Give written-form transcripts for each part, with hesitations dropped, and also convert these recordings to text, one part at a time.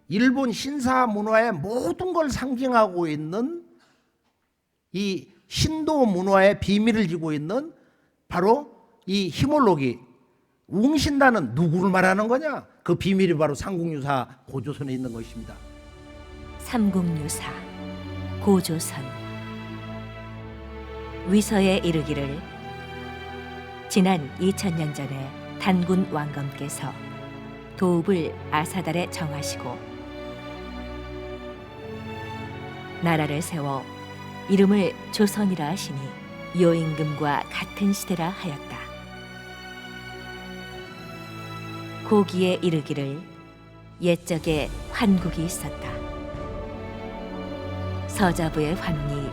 일본 신사 문화의 모든 걸 상징하고 있는 이 신도 문화의 비밀을 지고 있는 바로 이 히몰로기 웅신다는 누구를 말하는 거냐? 그 비밀이 바로 삼국유사 고조선에 있는 것입니다. 삼국유사 고조선. 위서에 이르기를 지난 2000년 전에 단군 왕검께서 도읍을 아사달에 정하시고 나라를 세워 이름을 조선이라 하시니 요임금과 같은 시대라 하였다. 고기에 이르기를 옛적에 환국이 있었다. 서자부의 환웅이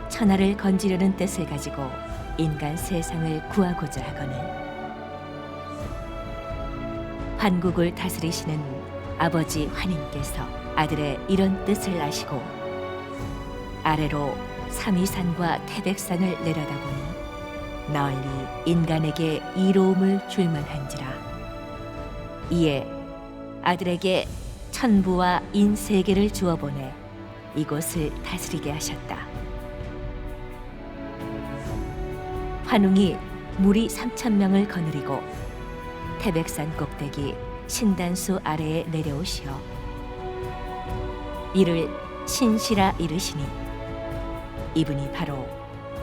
천하를 건지려는 뜻을 가지고 인간 세상을 구하고자 하거늘 환국을 다스리시는 아버지 환인께서 아들의 이런 뜻을 아시고 아래로 삼위산과 태백산을 내려다보니 널리 인간에게 이로움을 줄만한지라. 이에 아들에게 천부와 인 세 개를 주어 보내 이곳을 다스리게 하셨다. 환웅이 무리 3,000명을 거느리고 태백산 꼭대기 신단수 아래에 내려오시어 이를 신시라 이르시니 이분이 바로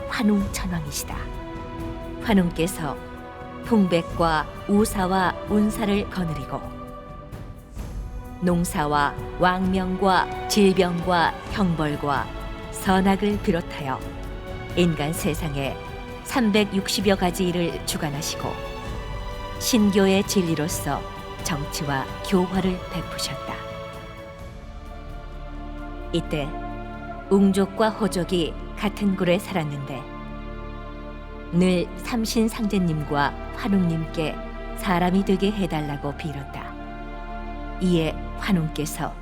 환웅천왕이시다. 환웅께서 풍백과 우사와 운사를 거느리고 농사와 왕명과 질병과 형벌과 선악을 비롯하여 인간 세상에 360여 가지 일을 주관하시고 신교의 진리로서 정치와 교화를 베푸셨다. 이때 웅족과 호족이 같은 굴에 살았는데 늘 삼신상제님과 환웅님께 사람이 되게 해달라고 빌었다. 이에 환웅께서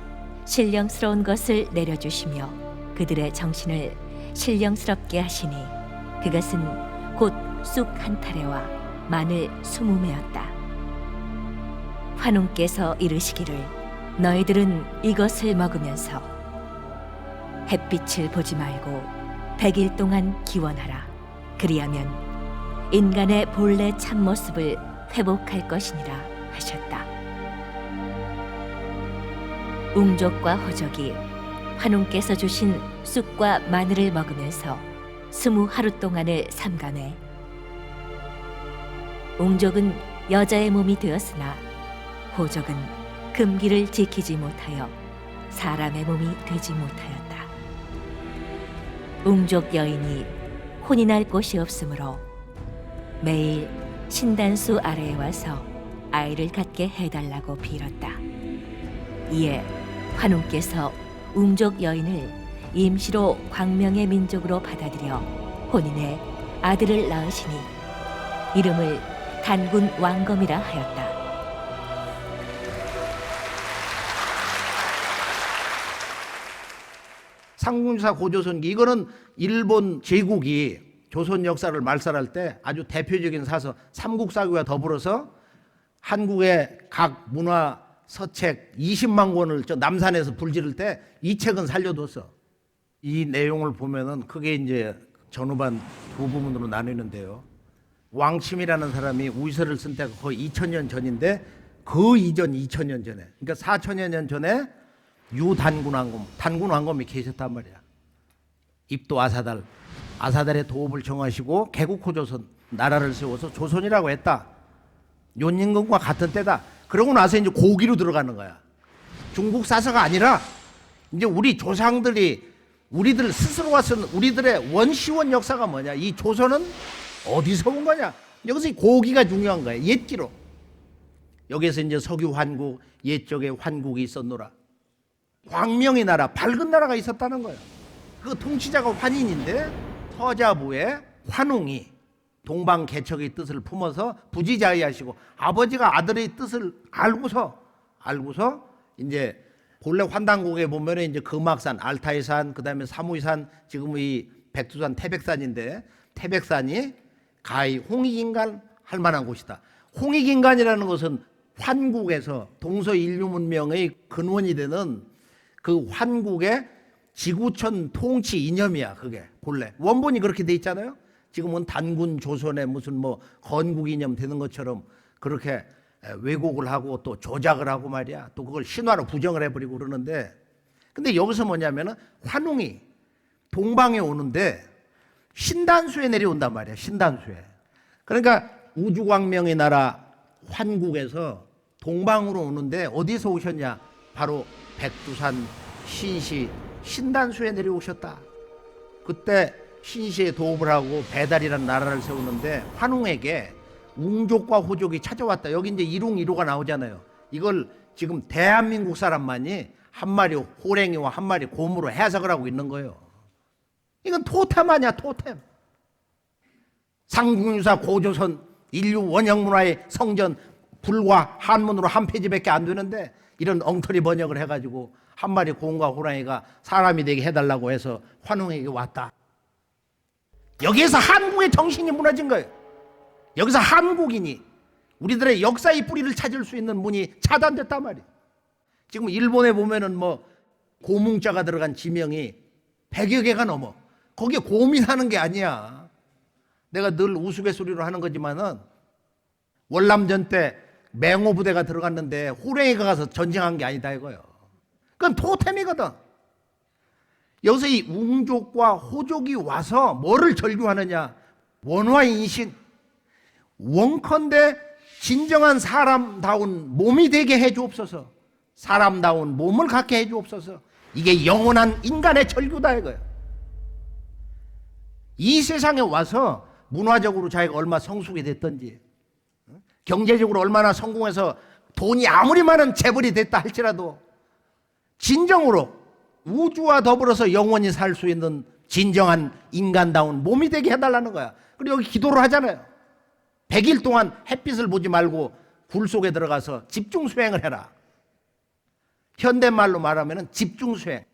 신령스러운 것을 내려주시며 그들의 정신을 신령스럽게 하시니 그것은 곧 쑥 한 타래와 마늘 20매였다. 환웅께서 이르시기를 너희들은 이것을 먹으면서 햇빛을 보지 말고 100일 동안 기원하라. 그리하면 인간의 본래 참모습을 회복할 것이니라 하셨다. 웅족과 호족이 환웅께서 주신 쑥과 마늘을 먹으면서 20하루 동안을 삼가매 웅족은 여자의 몸이 되었으나 호족은 금기를 지키지 못하여 사람의 몸이 되지 못하였다. 웅족 여인이 혼이 날 곳이 없으므로 매일 신단수 아래에 와서 아이를 갖게 해달라고 빌었다. 이에 환웅께서 웅족 여인을 임시로 광명의 민족으로 받아들여 혼인해 아들을 낳으시니 이름을 단군 왕검이라 하였다. 삼국유사 고조선기 이거는 일본 제국이 조선 역사를 말살할 때 아주 대표적인 사서 삼국사기와 더불어서 한국의 각 문화 서책 20만 권을 저 남산에서 불지를 때 이 책은 살려뒀어. 이 내용을 보면은 크게 이제 전후반 두 부분으로 나뉘는데요. 왕침이라는 사람이 우의서를 쓴 때가 거의 2000년 전인데 그 이전 2000년 전에 그러니까 4000여 년 전에 유단군 왕검, 단군 왕검이 계셨단 말이야. 입도 아사달의 도읍을 정하시고 개국호조선 나라를 세워서 조선이라고 했다. 윤임금과 같은 때다. 그러고 나서 이제 고기로 들어가는 거야. 중국 사서가 아니라 이제 우리 조상들이 우리들 스스로가 쓴 우리들의 원시원 역사가 뭐냐? 이 조선은 어디서 온 거냐? 여기서 이 고기가 중요한 거야. 옛기로. 여기서 이제 석유 환국, 옛적에 환국이 있었노라. 광명의 나라, 밝은 나라가 있었다는 거예요. 그 통치자가 환인인데 서자부의 환웅이 동방 개척의 뜻을 품어서 부지자의하시고 아버지가 아들의 뜻을 알고서 이제 본래 환단국에 보면 이제 금악산, 알타이산, 그다음에 사무이산, 지금 이 백두산, 태백산인데 태백산이 가히 홍익인간 할 만한 곳이다. 홍익인간이라는 것은 환국에서 동서인류 문명의 근원이 되는 그 환국의 지구촌 통치 이념이야. 그게 본래 원본이 그렇게 돼 있잖아요. 지금은 단군 조선의 무슨 뭐 건국 이념 되는 것처럼 그렇게 왜곡을 하고 또 조작을 하고 말이야. 또 그걸 신화로 부정을 해버리고 그러는데, 근데 여기서 뭐냐면은 환웅이 동방에 오는데 신단수에 내려온단 말이야. 신단수에. 그러니까 우주광명의 나라 환국에서 동방으로 오는데 어디서 오셨냐? 바로 백두산 신시 신단수에 내려오셨다. 그때 신시에 도읍을 하고 배달이라는 나라를 세우는데 환웅에게 웅족과 호족이 찾아왔다. 여기 이제 일웅이로가 나오잖아요. 이걸 지금 대한민국 사람만이 한 마리 호랭이와 한 마리 곰으로 해석을 하고 있는 거예요. 이건 토템 아니야, 토템. 상국유사 고조선 인류 원형 문화의 성전 불과 한문으로 한 페이지밖에 안 되는데 이런 엉터리 번역을 해가지고 한 마리 곰과 호랑이가 사람이 되게 해달라고 해서 환웅에게 왔다. 여기에서 한국의 정신이 무너진 거예요. 여기서 한국인이 우리들의 역사의 뿌리를 찾을 수 있는 문이 차단됐단 말이에요. 지금 일본에 보면은 뭐 고뭉자가 들어간 지명이 100여 개가 넘어. 거기에 곰이 사는 게 아니야. 내가 늘 우스갯소리로 하는 거지만은 월남전 때 맹호 부대가 들어갔는데 호랭이가 가서 전쟁한 게 아니다 이거예요. 그건 토템이거든. 여기서 이 웅족과 호족이 와서 뭐를 절규하느냐? 원화인신. 원컨대 진정한 사람다운 몸이 되게 해주옵소서. 사람다운 몸을 갖게 해주옵소서. 이게 영원한 인간의 절규다 이거예요. 이 세상에 와서 문화적으로 자기가 얼마 성숙이 됐든지, 경제적으로 얼마나 성공해서 돈이 아무리 많은 재벌이 됐다 할지라도 진정으로 우주와 더불어서 영원히 살 수 있는 진정한 인간다운 몸이 되게 해달라는 거야. 그리고 여기 기도를 하잖아요. 100일 동안 햇빛을 보지 말고 굴 속에 들어가서 집중 수행을 해라. 현대말로 말하면 집중 수행,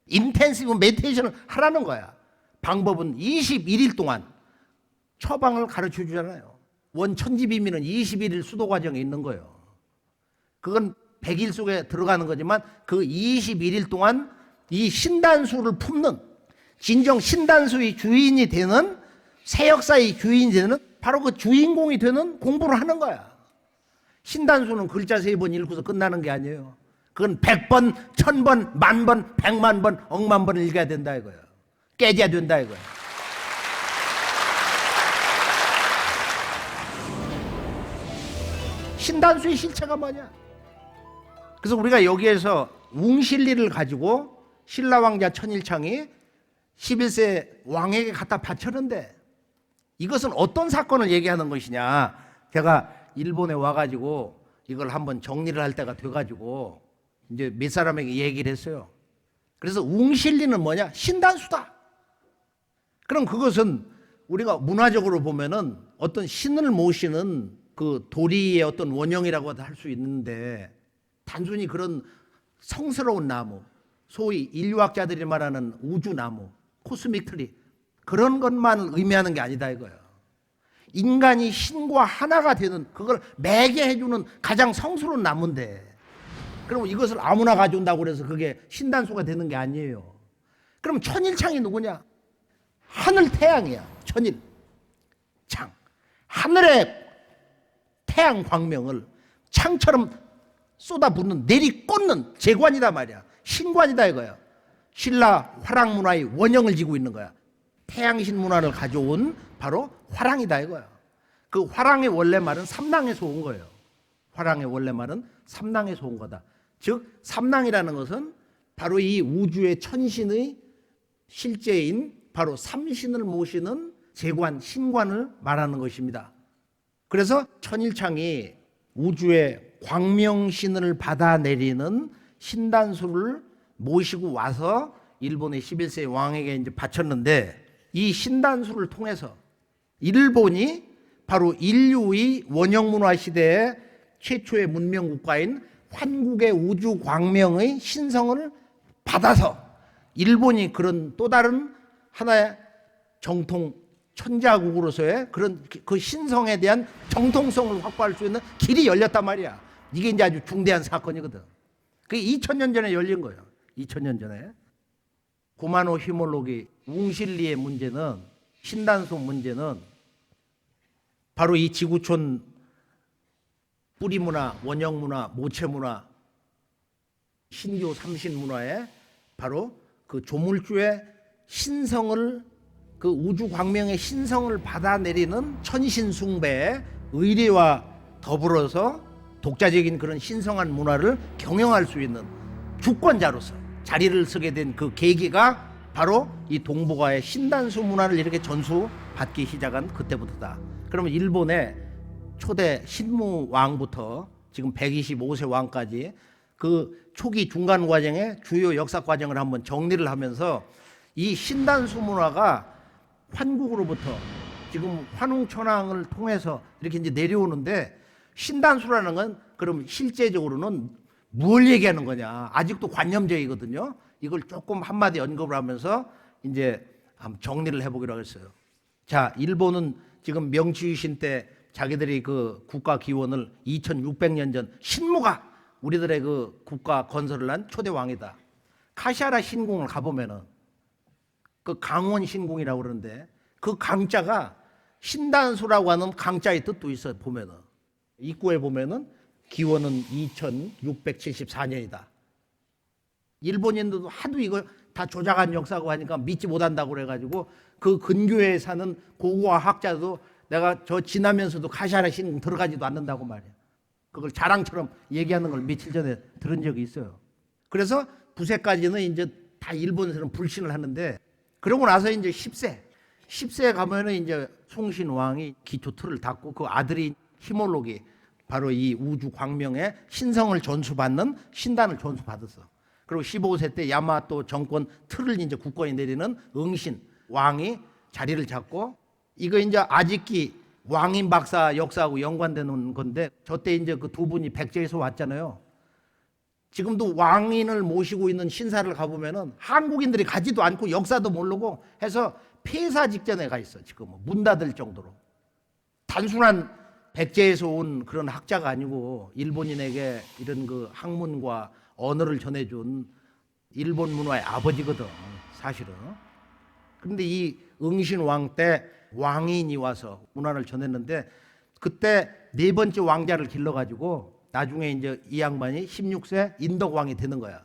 인텐시브 메디테이션을 하라는 거야. 방법은 21일 동안 처방을 가르쳐 주잖아요. 원천지비밀은 21일 수도 과정에 있는 거예요. 그건 100일 속에 들어가는 거지만 그 21일 동안 이 신단수를 품는, 진정 신단수의 주인이 되는, 새역사의 주인이 되는 바로 그 주인공이 되는 공부를 하는 거야. 신단수는 글자 3번 읽고서 끝나는 게 아니에요. 그건 100번, 1000번, 10,000번, 100만 번, 억만 번 읽어야 된다 이거예요. 깨져야 된다 이거예요. 신단수의 실체가 뭐냐? 그래서 우리가 여기에서 웅실리를 가지고 신라 왕자 천일창이 11세 왕에게 갖다 바쳤는데 이것은 어떤 사건을 얘기하는 것이냐? 제가 일본에 와가지고 이걸 한번 정리를 할 때가 돼가지고 이제 몇 사람에게 얘기를 했어요. 그래서 웅실리는 뭐냐? 신단수다. 그럼 그것은 우리가 문화적으로 보면은 어떤 신을 모시는 그 도리의 어떤 원형이라고 할 수 있는데 단순히 그런 성스러운 나무, 소위 인류학자들이 말하는 우주나무, 코스믹 트리 그런 것만 의미하는 게 아니다 이거예요. 인간이 신과 하나가 되는 그걸 매개 해주는 가장 성스러운 나무인데 그럼 이것을 아무나 가져온다고 그래서 그게 신단수가 되는 게 아니에요. 그럼 천일창이 누구냐? 하늘 태양이야. 천일 창. 하늘의 태양 광명을 창처럼 쏟아붓는 내리꽂는 재관이다 말이야. 신관이다 이거야. 신라 화랑 문화의 원형을 지고 있는 거야. 태양신 문화를 가져온 바로 화랑이다 이거야. 그 화랑의 원래 말은 삼랑에서 온 거예요. 화랑의 원래 말은 삼랑에서 온 거다. 즉 삼랑이라는 것은 바로 이 우주의 천신의 실제인 바로 삼신을 모시는 재관, 신관을 말하는 것입니다. 그래서 천일창이 우주의 광명신을 받아내리는 신단수를 모시고 와서 일본의 11세 왕에게 이제 바쳤는데 이 신단수를 통해서 일본이 바로 인류의 원형문화 시대의 최초의 문명 국가인 환국의 우주 광명의 신성을 받아서 일본이 그런 또 다른 하나의 정통 천자국으로서의 그런 그 신성에 대한 정통성을 확보할 수 있는 길이 열렸단 말이야. 이게 이제 아주 중대한 사건이거든. 그게 2000년 전에 열린 거예요. 2000년 전에. 구마노 히몰로기 웅실리의 문제는, 신단수 문제는 바로 이 지구촌 뿌리문화, 원형문화, 모체문화, 신교 삼신문화에 바로 그 조물주의 신성을, 그 우주 광명의 신성을 받아내리는 천신숭배의 의례와 더불어서 독자적인 그런 신성한 문화를 경영할 수 있는 주권자로서 자리를 서게 된 그 계기가 바로 이 동북아의 신단수 문화를 이렇게 전수받기 시작한 그때부터다. 그러면 일본의 초대 신무 왕부터 지금 125세 왕까지 그 초기 중간 과정의 주요 역사 과정을 한번 정리를 하면서 이 신단수 문화가 환국으로부터 지금 환웅천황을 통해서 이렇게 이제 내려오는데, 신단수라는 건 그럼 실제적으로는 뭘 얘기하는 거냐? 아직도 관념적이거든요. 이걸 조금 한마디 언급을 하면서 이제 한번 정리를 해보기로 하겠어요. 자, 일본은 지금 명치유신 때 자기들이 그 국가 기원을 2600년 전 신무가 우리들의 그 국가 건설을 한 초대 왕이다. 카시하라 신궁을 가보면은 그 강원 신궁이라고 그러는데 그 강자가 신단수라고 하는 강자의 뜻도 있어요. 보면은 입구에 보면은 기원은 2674년이다. 일본인들도 하도 이거 다 조작한 역사고 하니까 믿지 못한다고 그래가지고 그 근교에 사는 고고화 학자도 내가 저 지나면서도 카시하라 신궁 들어가지도 않는다고 말이야. 그걸 자랑처럼 얘기하는 걸 며칠 전에 들은 적이 있어요. 그래서 9세까지는 이제 다 일본에서는 불신을 하는데, 그러고 나서 이제 10세에 가면은 이제 송신왕이 기초 틀을 닦고 그 아들이 히몰로기, 바로 이 우주 광명의 신성을 전수받는 신단을 전수받았어. 그리고 15세 때 야마토 정권 틀을 이제 굳건히 내리는 응신 왕이 자리를 잡고, 이거 이제 아직기 왕인 박사 역사하고 연관되는 건데, 저때 이제 그 두 분이 백제에서 왔잖아요. 지금도 왕인을 모시고 있는 신사를 가보면은 한국인들이 가지도 않고 역사도 모르고 해서 폐사 직전에 가 있어. 지금 문 닫을 정도로. 단순한 백제에서 온 그런 학자가 아니고 일본인에게 이런 그 학문과 언어를 전해준 일본 문화의 아버지거든, 사실은. 그런데 이 응신왕 때 왕인이 와서 문화를 전했는데, 그때 네 번째 왕자를 길러가지고 나중에 이제 이 양반이 16세 인덕왕이 되는 거야.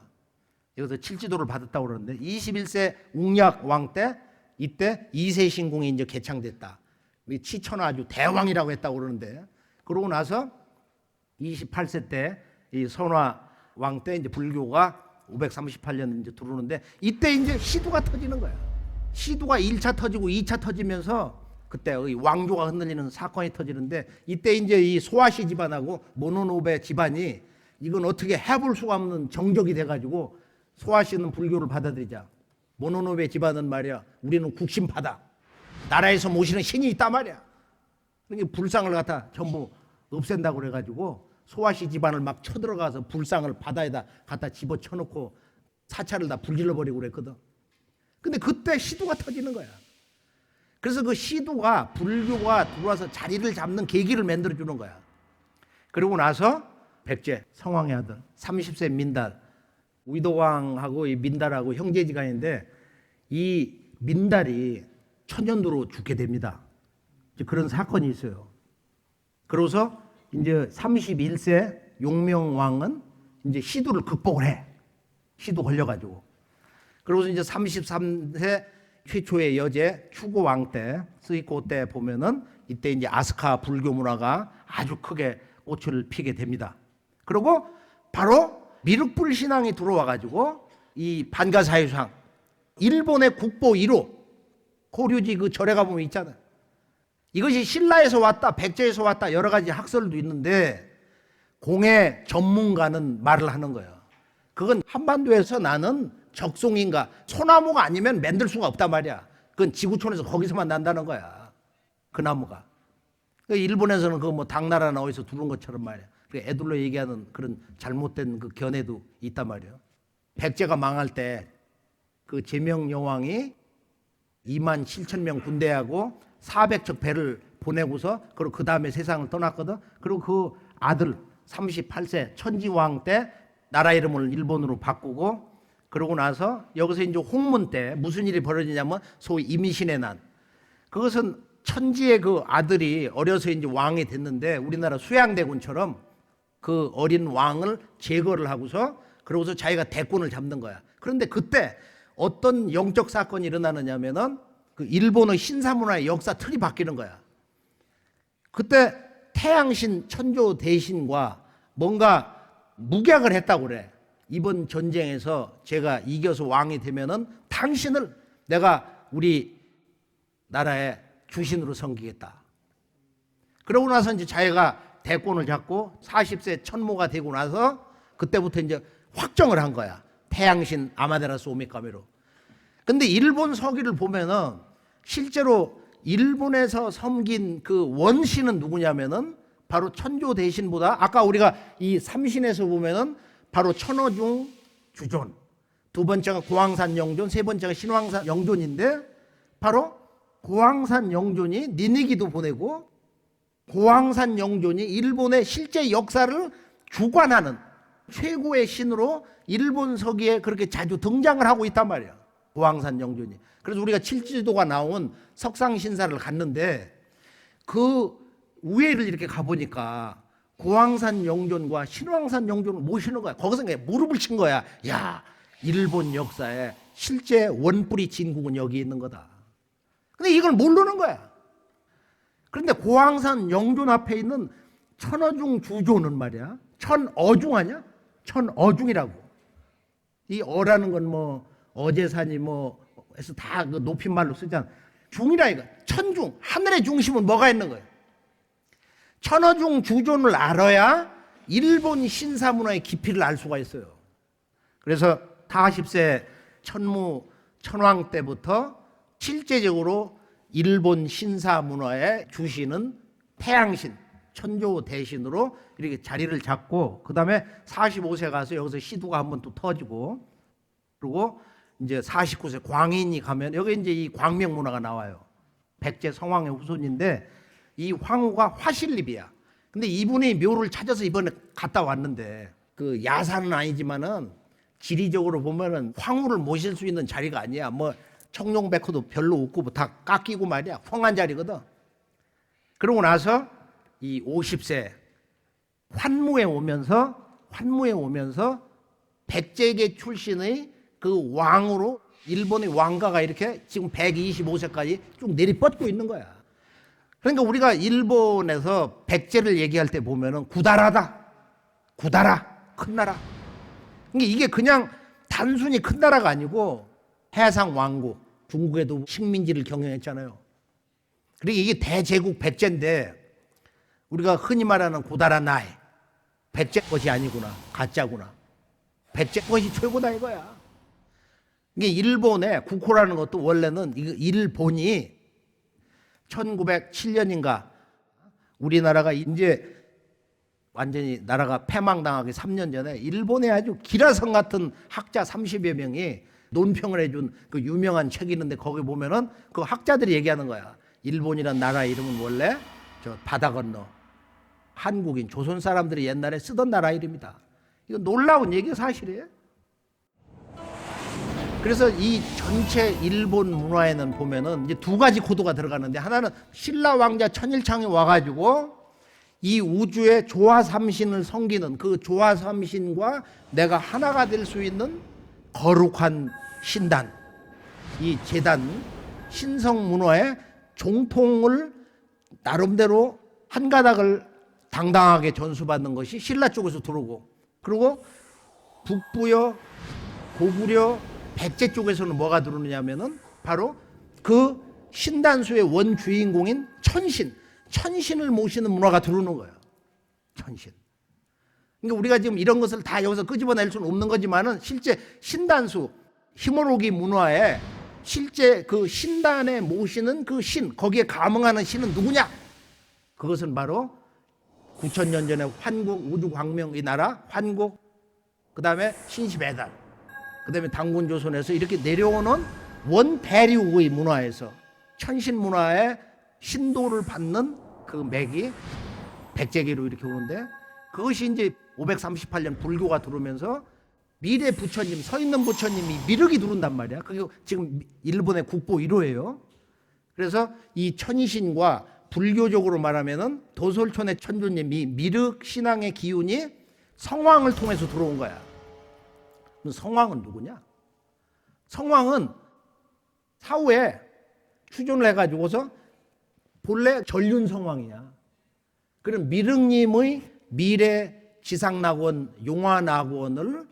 여기서 칠지도를 받았다고 그러는데, 21세 웅약왕 때 이때 이세신궁이 이제 개창됐다. 치천하 아주 대왕이라고 했다고 그러는데, 그러고 나서 28세 때 이 선화왕 때 이제 불교가 538년 이제 들어오는데, 이때 이제 시두가 터지는 거야. 시두가 1차 터지고 2차 터지면서 그때 왕조가 흔들리는 사건이 터지는데, 이때 이제 이 소아시 집안하고 모노노베 집안이 이건 어떻게 해볼 수가 없는 정적이 돼가지고, 소아시는 불교를 받아들이자, 모노노베 집안은 말이야 우리는 국신파다, 나라에서 모시는 신이 있단 말이야. 그러니까 불상을 갖다 전부 없앤다고 그래가지고 소아시 집안을 막 쳐들어가서 불상을 바다에다 갖다 집어쳐놓고 사찰을 다 불질러버리고 그랬거든. 근데 그때 시두가 터지는 거야. 그래서 그 시두가 불교가 들어와서 자리를 잡는 계기를 만들어주는 거야. 그러고 나서 백제 성왕의 아들 30세 민달, 위도왕하고 이 민달하고 형제지간인데, 이 민달이 천연두로 죽게 됩니다. 그런 사건이 있어요. 그러고서 이제 31세 용명왕은 이제 시두를 극복을 해. 시두 걸려가지고. 그러고서 이제 33세 최초의 여제 추고왕 때, 스이코 때 보면은 이때 이제 아스카 불교 문화가 아주 크게 꽃을 피게 됩니다. 그리고 바로 미륵불 신앙이 들어와가지고 이 반가사유상, 일본의 국보 1호 고류지 그 절에 가보면 있잖아요. 이것이 신라에서 왔다, 백제에서 왔다, 여러 가지 학설도 있는데, 공예 전문가는 말을 하는 거예요. 그건 한반도에서 나는 적송인가 소나무가 아니면 만들 수가 없단 말이야. 그건 지구촌에서 거기서만 난다는 거야, 그 나무가. 일본에서는 그 뭐 당나라나 어디서 두른 것처럼 말이야. 애들로 얘기하는 그런 잘못된 그 견해도 있단 말이에요. 백제가 망할 때 그 제명 여왕이 2만 7천 명 군대하고 400척 배를 보내고서, 그리고 그 다음에 세상을 떠났거든. 그리고 그 아들 38세 천지왕 때 나라 이름을 일본으로 바꾸고, 그러고 나서 여기서 이제 홍문 때 무슨 일이 벌어지냐면 소위 임신의 난. 그것은 천지의 그 아들이 어려서 이제 왕이 됐는데 우리나라 수양대군처럼 그 어린 왕을 제거를 하고서 그러고서 자기가 대권을 잡는 거야. 그런데 그때 어떤 영적 사건이 일어나느냐면은 그 일본의 신사문화의 역사 틀이 바뀌는 거야. 그때 태양신 천조 대신과 뭔가 묵약을 했다고 그래. 이번 전쟁에서 제가 이겨서 왕이 되면은 당신을 내가 우리 나라의 주신으로 섬기겠다. 그러고 나서 이제 자기가 대권을 잡고 40세 천모가 되고 나서 그때부터 이제 확정을 한 거야. 태양신 아마테라스 오미카미로. 근데 일본 서기를 보면은 실제로 일본에서 섬긴 그 원신은 누구냐면은 바로 천조 대신보다 아까 우리가 이 삼신에서 보면은 바로 천어중 주존, 두 번째가 고황산 영존, 세 번째가 신황산 영존인데 바로 고황산 영존이 니니기도 보내고 고황산 영존이 일본의 실제 역사를 주관하는 최고의 신으로 일본 서기에 그렇게 자주 등장을 하고 있단 말이야. 고황산 영존이. 그래서 우리가 칠지도가 나온 석상신사를 갔는데 그 우회를 이렇게 가보니까 고황산 영존과 신황산 영존을 모시는 거야. 거기서 그냥 무릎을 친 거야. 야, 일본 역사에 실제 원뿌리 진국은 여기 있는 거다. 근데 이걸 모르는 거야. 그런데 고황산 영존 앞에 있는 천어중 주조는 말이야. 천어중 아니야? 천어중이라고. 이 어라는 건 뭐 어제산이 뭐 해서 다 그 높임말로 쓰잖아. 중이라 이거. 천중. 하늘의 중심은 뭐가 있는 거예요? 천어중 주존을 알아야 일본 신사문화의 깊이를 알 수가 있어요. 그래서 40세 천무 천왕 때부터 실제적으로 일본 신사문화의 주신은 태양신 천조 대신으로 이렇게 자리를 잡고, 그 다음에 45세 가서 여기서 시두가 한번 또 터지고, 그리고 이제 49세 광인이 가면 여기 이제 이 광명 문화가 나와요. 백제 성왕의 후손인데 이 황후가 화실립이야. 근데 이분이 묘를 찾아서 이번에 갔다 왔는데 그 야산은 아니지만은 지리적으로 보면은 황후를 모실 수 있는 자리가 아니야. 뭐 청룡백호도 별로 없고 뭐 다 깎이고 말이야. 펑한 자리거든. 그러고 나서 이 50세 환무에 오면서 백제계 출신의 그 왕으로 일본의 왕가가 이렇게 지금 125세까지 쭉 내리뻗고 있는 거야. 그러니까 우리가 일본에서 백제를 얘기할 때 보면은 구다라다. 구다라. 큰 나라. 그러니까 이게 그냥 단순히 큰 나라가 아니고 해상 왕국. 중국에도 식민지를 경영했잖아요. 그리고 이게 대제국 백제인데 우리가 흔히 말하는 구다라 나이. 백제 것이 아니구나. 가짜구나. 백제 것이 최고다 이거야. 이게 일본의 국호라는 것도 원래는 일본이 1907년인가 우리나라가 이제 완전히 나라가 패망당하기 3년 전에 일본의 아주 기라성 같은 학자 30여 명이 논평을 해준 그 유명한 책이 있는데 거기 보면은 그 학자들이 얘기하는 거야. 일본이란 나라 이름은 원래 저 바다 건너 한국인 조선 사람들이 옛날에 쓰던 나라 이름이다. 이거 놀라운 얘기가 사실이에요. 그래서 이 전체 일본 문화에는 보면은 이제 두 가지 코드가 들어가는데 하나는 신라 왕자 천일창이 와가지고 이 우주의 조화삼신을 섬기는 그 조화삼신과 내가 하나가 될 수 있는 거룩한 신단, 이 제단, 신성 문화의 종통을 나름대로 한 가닥을 당당하게 전수받는 것이 신라 쪽에서 들어오고, 그리고 북부여, 고구려, 백제 쪽에서는 뭐가 들어오느냐면은 바로 그 신단수의 원 주인공인 천신을 모시는 문화가 들어오는 거예요. 천신. 그러니까 우리가 지금 이런 것을 다 여기서 끄집어낼 수는 없는 거지만은 실제 신단수, 히모로기 문화에 실제 그 신단에 모시는 그 신, 거기에 감응하는 신은 누구냐? 그것은 바로 9,000년 전에 환국, 우주광명 이 나라, 환국, 그 다음에 신시배달, 그 다음에 당군조선에서 이렇게 내려오는 원대륙의 문화에서 천신 문화의 신도를 받는 그 맥이 백제계로 이렇게 오는데, 그것이 이제 538년 불교가 들어오면서 미래 부처님, 서 있는 부처님이 미륵이 들어온단 말이야. 그게 지금 일본의 국보 1호예요. 그래서 이 천신과 불교적으로 말하면은 도솔촌의 천주님이 미륵 신앙의 기운이 성왕을 통해서 들어온 거야. 그럼 성왕은 누구냐? 성왕은 사후에 추존을 해가지고서 본래 전륜성왕이야. 그럼 미륵님의 미래 지상낙원, 용화낙원을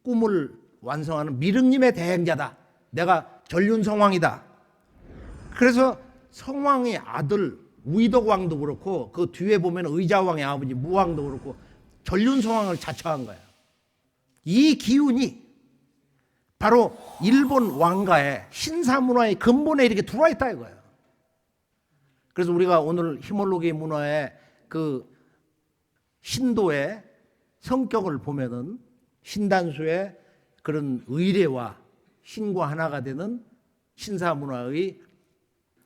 꿈을 완성하는 미륵님의 대행자다. 내가 전륜성왕이다. 그래서 성왕의 아들 우이덕왕도 그렇고 그 뒤에 보면 의자왕의 아버지 무왕도 그렇고 전륜성왕을 자처한 거야. 이 기운이 바로 일본 왕가의 신사문화의 근본에 이렇게 들어와 있다 이거예요. 그래서 우리가 오늘 히몰로기 문화의 그 신도의 성격을 보면은 신단수의 그런 의례와 신과 하나가 되는 신사문화의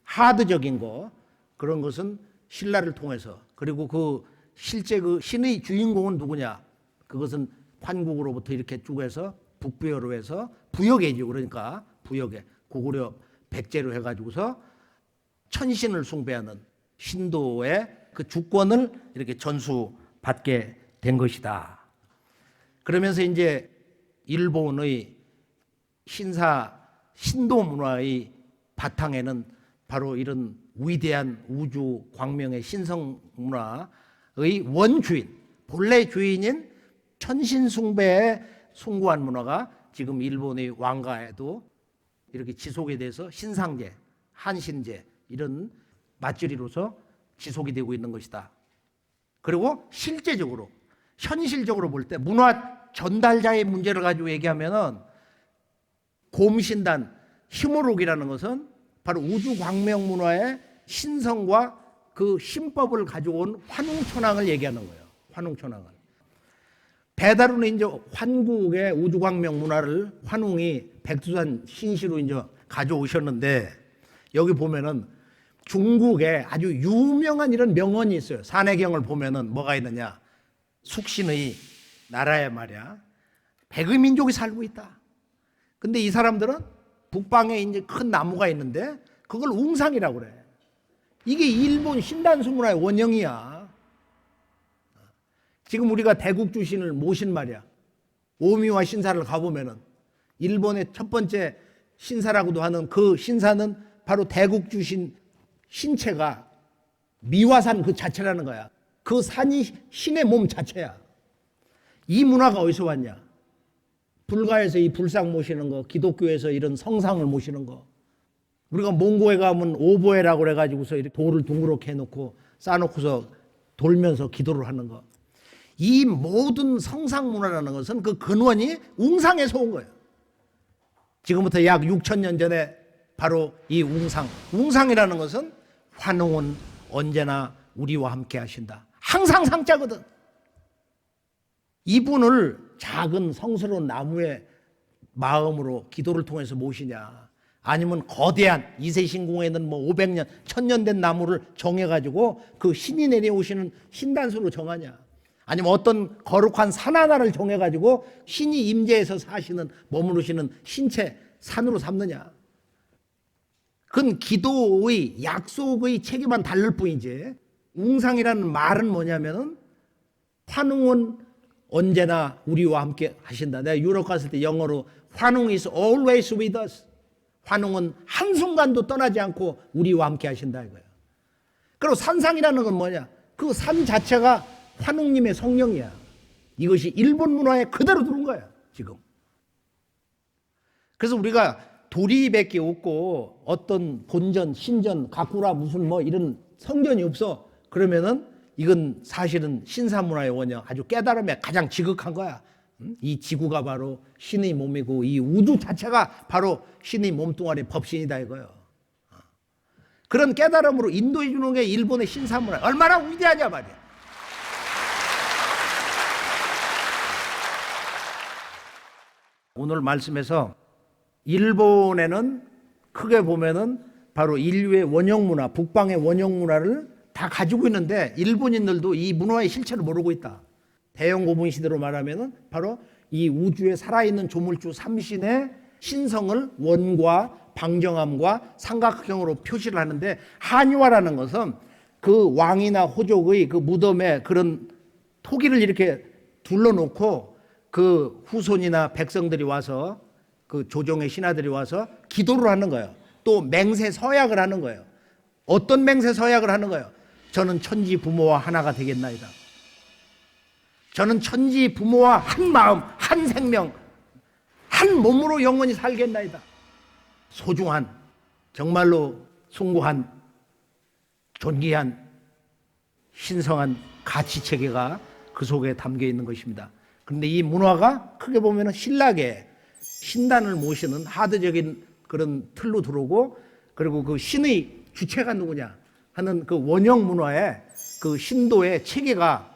하드적인 거, 그런 것은 신라를 통해서, 그리고 그 실제 그 신의 주인공은 누구냐? 그것은 환국으로부터 이렇게 쭉 해서 북부여로 해서 부여계죠. 그러니까 부여계, 고구려 백제로 해가지고서 천신을 숭배하는 신도의 그 주권을 이렇게 전수받게 된 것이다. 그러면서 이제 일본의 신도 문화의 바탕에는 바로 이런 위대한 우주 광명의 신성 문화의 원주인, 본래 주인인 천신 숭배의 숭고한 문화가 지금 일본의 왕가에도 이렇게 지속이 돼서 신상제, 한신제 이런 맞들이로서 지속이 되고 있는 것이다. 그리고 실제적으로 현실적으로 볼 때 문화 전달자의 문제를 가지고 얘기하면은 곰신단 히모록이라는 것은 바로 우주 광명 문화의 신성과 그 신법을 가지고 온 환웅천왕을 얘기하는 거예요. 환웅천왕을. 배다루는 이제 환국의 우주 광명 문화를 환웅이 백두산 신시로 이제 가져오셨는데, 여기 보면은 중국에 아주 유명한 이런 명언이 있어요. 산해경을 보면은 뭐가 있느냐? 숙신의 나라에 말이야, 백의 민족이 살고 있다. 근데 이 사람들은 북방에 이제 큰 나무가 있는데 그걸 웅상이라고 그래. 이게 일본 신단수 문화의 원형이야. 지금 우리가 대국주신을 모신 말이야. 오미와 신사를 가보면은 일본의 첫 번째 신사라고도 하는 그 신사는 바로 대국주신 신체가 미화산 그 자체라는 거야. 그 산이 신의 몸 자체야. 이 문화가 어디서 왔냐? 불가에서 이 불상 모시는 거, 기독교에서 이런 성상을 모시는 거. 우리가 몽고에 가면 오보에라고 그래가지고서 이렇게 돌을 둥그렇게 해놓고 쌓아놓고서 돌면서 기도를 하는 거. 이 모든 성상 문화라는 것은 그 근원이 웅상에서 온 거예요. 지금부터 약 6,000년 전에 바로 이 웅상이라는 것은 환웅은 언제나 우리와 함께 하신다. 항상 상자거든. 이분을 작은 성스러운 나무의 마음으로 기도를 통해서 모시냐, 아니면 거대한 이세신궁에는 뭐 500년, 1000년 된 나무를 정해가지고 그 신이 내려오시는 신단수로 정하냐, 아니면 어떤 거룩한 산 하나를 정해가지고 신이 임재해서 사시는, 머무르시는 신체 산으로 삼느냐. 그건 기도의 약속의 체계만 다를 뿐이지. 웅상이라는 말은 뭐냐면은 환웅은 언제나 우리와 함께 하신다. 내가 유럽 갔을 때 영어로 환웅 is always with us. 환웅은 한순간도 떠나지 않고 우리와 함께 하신다 이거예요. 그리고 산상이라는 건 뭐냐? 그 산 자체가 환웅님의 성령이야. 이것이 일본 문화에 그대로 들어온 거야 지금. 그래서 우리가 도리밖에 없고 어떤 본전, 신전, 가꾸라 무슨 뭐 이런 성전이 없어. 그러면은 이건 사실은 신사문화의 원형, 아주 깨달음에 가장 지극한 거야. 이 지구가 바로 신의 몸이고 이 우주 자체가 바로 신의 몸뚱아리 법신이다 이거예요. 그런 깨달음으로 인도해 주는 게 일본의 신사문화 얼마나 위대하냐 말이야. 오늘 말씀에서 일본에는 크게 보면은 바로 인류의 원형 문화, 북방의 원형 문화를 다 가지고 있는데 일본인들도 이 문화의 실체를 모르고 있다. 대영 고분 시대로 말하면은 바로 이 우주에 살아있는 조물주 삼신의 신성을 원과 방정함과 삼각형으로 표시를 하는데, 한의화라는 것은 그 왕이나 호족의 그 무덤에 그런 토기를 이렇게 둘러놓고 그 후손이나 백성들이 와서, 그 조정의 신하들이 와서 기도를 하는 거예요. 또 맹세 서약을 하는 거예요. 어떤 맹세 서약을 하는 거예요? 저는 천지 부모와 하나가 되겠나이다. 저는 천지 부모와 한 마음, 한 생명, 한 몸으로 영원히 살겠나이다. 소중한, 정말로 숭고한, 존귀한, 신성한 가치체계가 그 속에 담겨 있는 것입니다. 그런데 이 문화가 크게 보면 신라계 신단을 모시는 하드적인 그런 틀로 들어오고, 그리고 그 신의 주체가 누구냐 하는 그 원형 문화의 그 신도의 체계가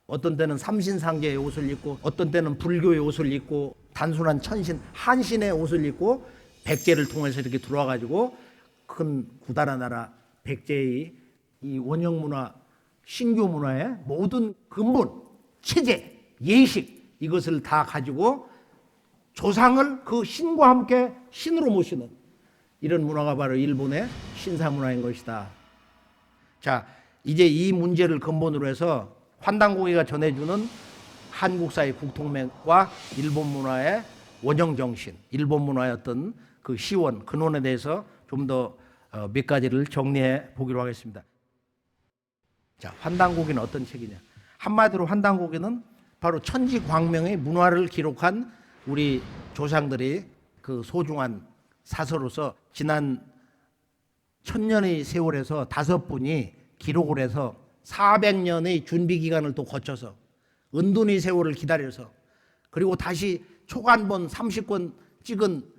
어떤 때는 삼신상제의 옷을 입고, 어떤 때는 불교의 옷을 입고, 단순한 천신, 한신의 옷을 입고 백제를 통해서 이렇게 들어와 가지고 큰 구다라 나라 백제의 이 원형 문화, 신교 문화의 모든 근본, 체제, 예식, 이것을 다 가지고 조상을 그 신과 함께 신으로 모시는 이런 문화가 바로 일본의 신사 문화인 것이다. 자, 이제 이 문제를 근본으로 해서 환단고기가 전해주는 한국사의 국통맥과 일본 문화의 원형 정신, 일본 문화의 어떤 그 시원, 근원에 대해서 좀 더 몇 가지를 정리해 보기로 하겠습니다. 자, 환단고기는 어떤 책이냐? 한마디로 환단고기는 바로 천지광명의 문화를 기록한 우리 조상들이 그 소중한 사서로서 지난 1000년의 세월에서 5분이 기록을 해서 400년의 준비 기간을 또 거쳐서 은둔의 세월을 기다려서, 그리고 다시 초간본 30권 찍은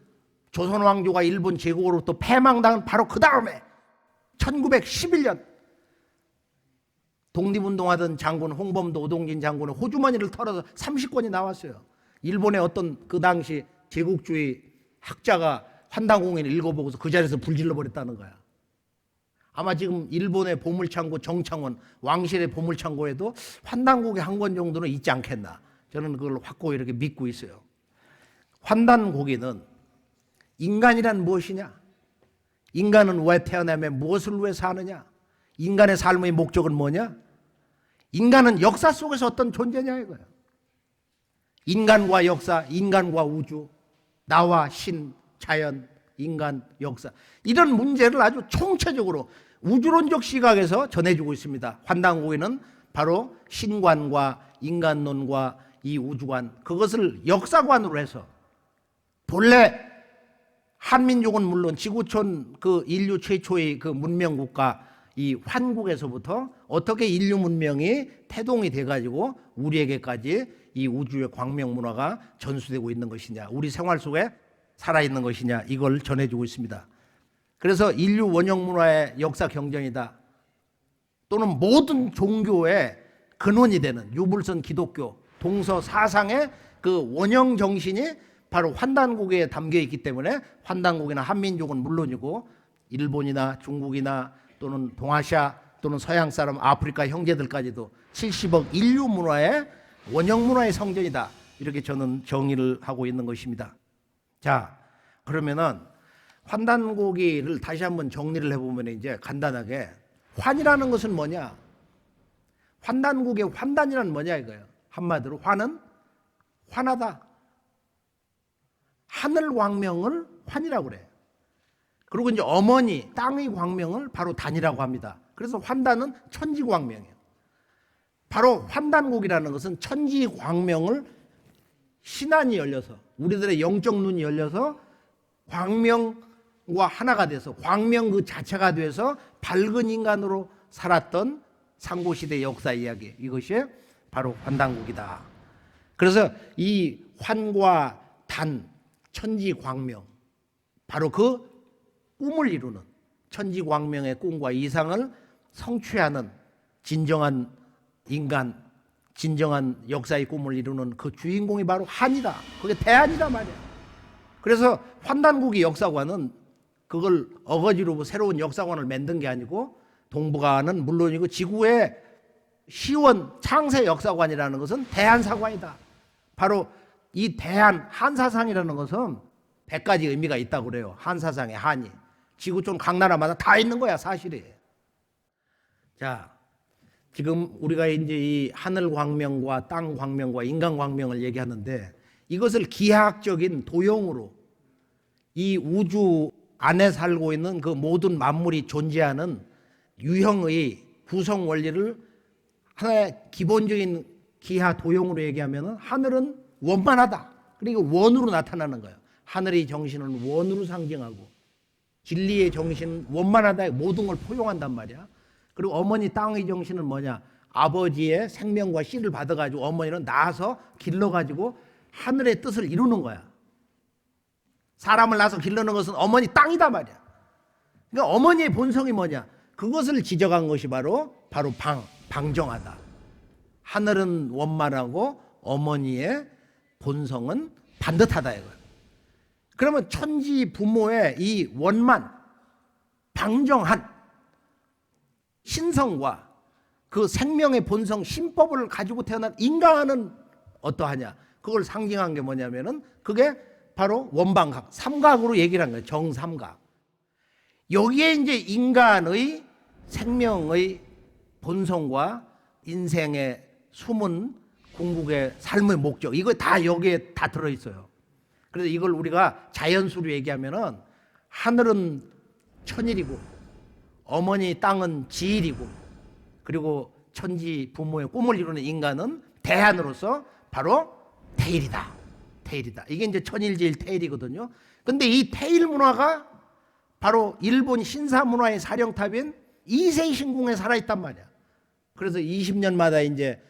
조선 왕조가 일본 제국으로부터 패망당한 바로 그 다음에 1911년 독립운동하던 장군 홍범도, 오동진 장군의 호주머니를 털어서 30권이 나왔어요. 일본의 어떤 그 당시 제국주의 학자가 환단공인을 읽어보고서 그 자리에서 불질러 버렸다는 거야. 아마 지금 일본의 보물창고 정창원, 왕실의 보물창고에도 환단고기 한 권 정도는 있지 않겠나. 저는 그걸 확고히 이렇게 믿고 있어요. 환단고기는 인간이란 무엇이냐? 인간은 왜 태어나며 무엇을 위해 사느냐? 인간의 삶의 목적은 뭐냐? 인간은 역사 속에서 어떤 존재냐 이거예요. 인간과 역사, 인간과 우주, 나와 신, 자연, 인간, 역사, 이런 문제를 아주 총체적으로 우주론적 시각에서 전해주고 있습니다. 환단고기는 바로 신관과 인간론과 이 우주관, 그것을 역사관으로 해서 본래 한민족은 물론 지구촌 그 인류 최초의 그 문명국가 이 환국에서부터 어떻게 인류 문명이 태동이 돼가지고 우리에게까지 이 우주의 광명 문화가 전수되고 있는 것이냐, 우리 생활 속에 살아있는 것이냐, 이걸 전해주고 있습니다. 그래서 인류 원형 문화의 역사 경전이다, 또는 모든 종교의 근원이 되는 유불선 기독교 동서 사상의 그 원형 정신이 바로 환단고기에 담겨 있기 때문에 환단고기나 한민족은 물론이고 일본이나 중국이나 또는 동아시아 또는 서양 사람, 아프리카 형제들까지도 70억 인류 문화의 원형 문화의 성전이다, 이렇게 저는 정의를 하고 있는 것입니다. 자, 그러면은 환단고기를 다시 한번 정리를 해보면 이제 간단하게 환이라는 것은 뭐냐? 환단고기의 환단이란 뭐냐 이거예요. 한마디로 환은 환하다. 하늘 광명을 환이라고 그래요. 그리고 이제 어머니 땅의 광명을 바로 단이라고 합니다. 그래서 환단은 천지 광명이에요. 바로 환단고기라는 것은 천지 광명을 신안이 열려서, 우리들의 영적 눈이 열려서 광명과 하나가 돼서 광명 그 자체가 돼서 밝은 인간으로 살았던 상고시대 역사 이야기, 이것이 바로 환단고기다. 그래서 이 환과 단, 천지광명, 바로 그 꿈을 이루는, 천지광명의 꿈과 이상을 성취하는 진정한 인간, 진정한 역사의 꿈을 이루는 그 주인공이 바로 한이다. 그게 대한이다 말이야. 그래서 환단고기 역사관은 그걸 어거지로 새로운 역사관을 만든 게 아니고 동북아는 물론이고 지구의 시원 창세 역사관이라는 것은 대한사관이다. 바로 이 대한 한사상이라는 것은 100가지 의미가 있다고 그래요. 한사상의 한이. 지구촌 각 나라마다 다 있는 거야, 사실이. 자, 지금 우리가 이제 이 하늘 광명과 땅 광명과 인간 광명을 얘기하는데 이것을 기하학적인 도형으로 이 우주 안에 살고 있는 그 모든 만물이 존재하는 유형의 구성 원리를 하나의 기본적인 기하 도형으로 얘기하면 하늘은 원만하다. 그리고 원으로 나타나는 거예요. 하늘의 정신은 원으로 상징하고 진리의 정신은 원만하다. 모든 걸 포용한단 말이야. 그리고 어머니 땅의 정신은 뭐냐? 아버지의 생명과 씨를 받아가지고 어머니는 낳아서 길러가지고 하늘의 뜻을 이루는 거야. 사람을 낳아서 길러는 것은 어머니 땅이다 말이야. 그러니까 어머니의 본성이 뭐냐? 그것을 지적한 것이 바로 방정하다. 하늘은 원만하고 어머니의 본성은 반듯하다 이거야. 그러면 천지 부모의 이 원만, 방정한 신성과 그 생명의 본성, 신법을 가지고 태어난 인간은 어떠하냐? 그걸 상징한 게 뭐냐면은 그게 바로 원방각, 삼각으로 얘기를 한 거예요. 정삼각. 여기에 이제 인간의 생명의 본성과 인생의 숨은 궁극의 삶의 목적, 이거 다 여기에 다 들어있어요. 그래서 이걸 우리가 자연수로 얘기하면은 하늘은 천일이고 어머니 땅은 지일이고 그리고 천지 부모의 꿈을 이루는 인간은 대한으로서 바로 태일이다. 태일이다. 이게 이제 천일지일 태일이거든요. 근데 이 태일 문화가 바로 일본 신사 문화의 사령탑인 이세이 신궁에 살아있단 말이야. 그래서 20년마다 이제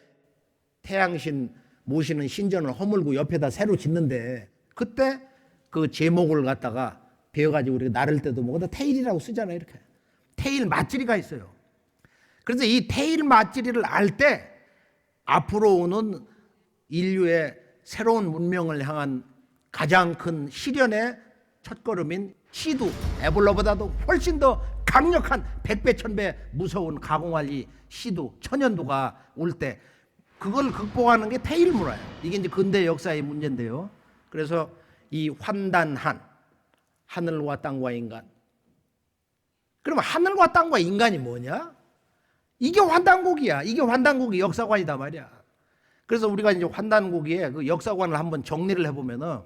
태양신 모시는 신전을 허물고 옆에다 새로 짓는데 그때 그 제목을 갖다가 배워가지고 우리가 나를 때도 뭐다 태일이라고 쓰잖아요. 이렇게 태일 맞지리가 있어요. 그래서 이 태일 맞지리를 알 때 앞으로 오는 인류의 새로운 문명을 향한 가장 큰 시련의 첫걸음인 시두, 에볼라보다도 훨씬 더 강력한 100배 1000배 무서운 가공할 이 시두, 천연두가 올 때 그걸 극복하는 게 태일 문화예요. 이게 이제 근대 역사의 문제인데요. 그래서 이 환단한 하늘과 땅과 인간. 그러면 하늘과 땅과 인간이 뭐냐? 이게 환단곡이야. 이게 환단곡이 역사관이다 말이야. 그래서 우리가 이제 환단곡의 그 역사관을 한번 정리를 해보면은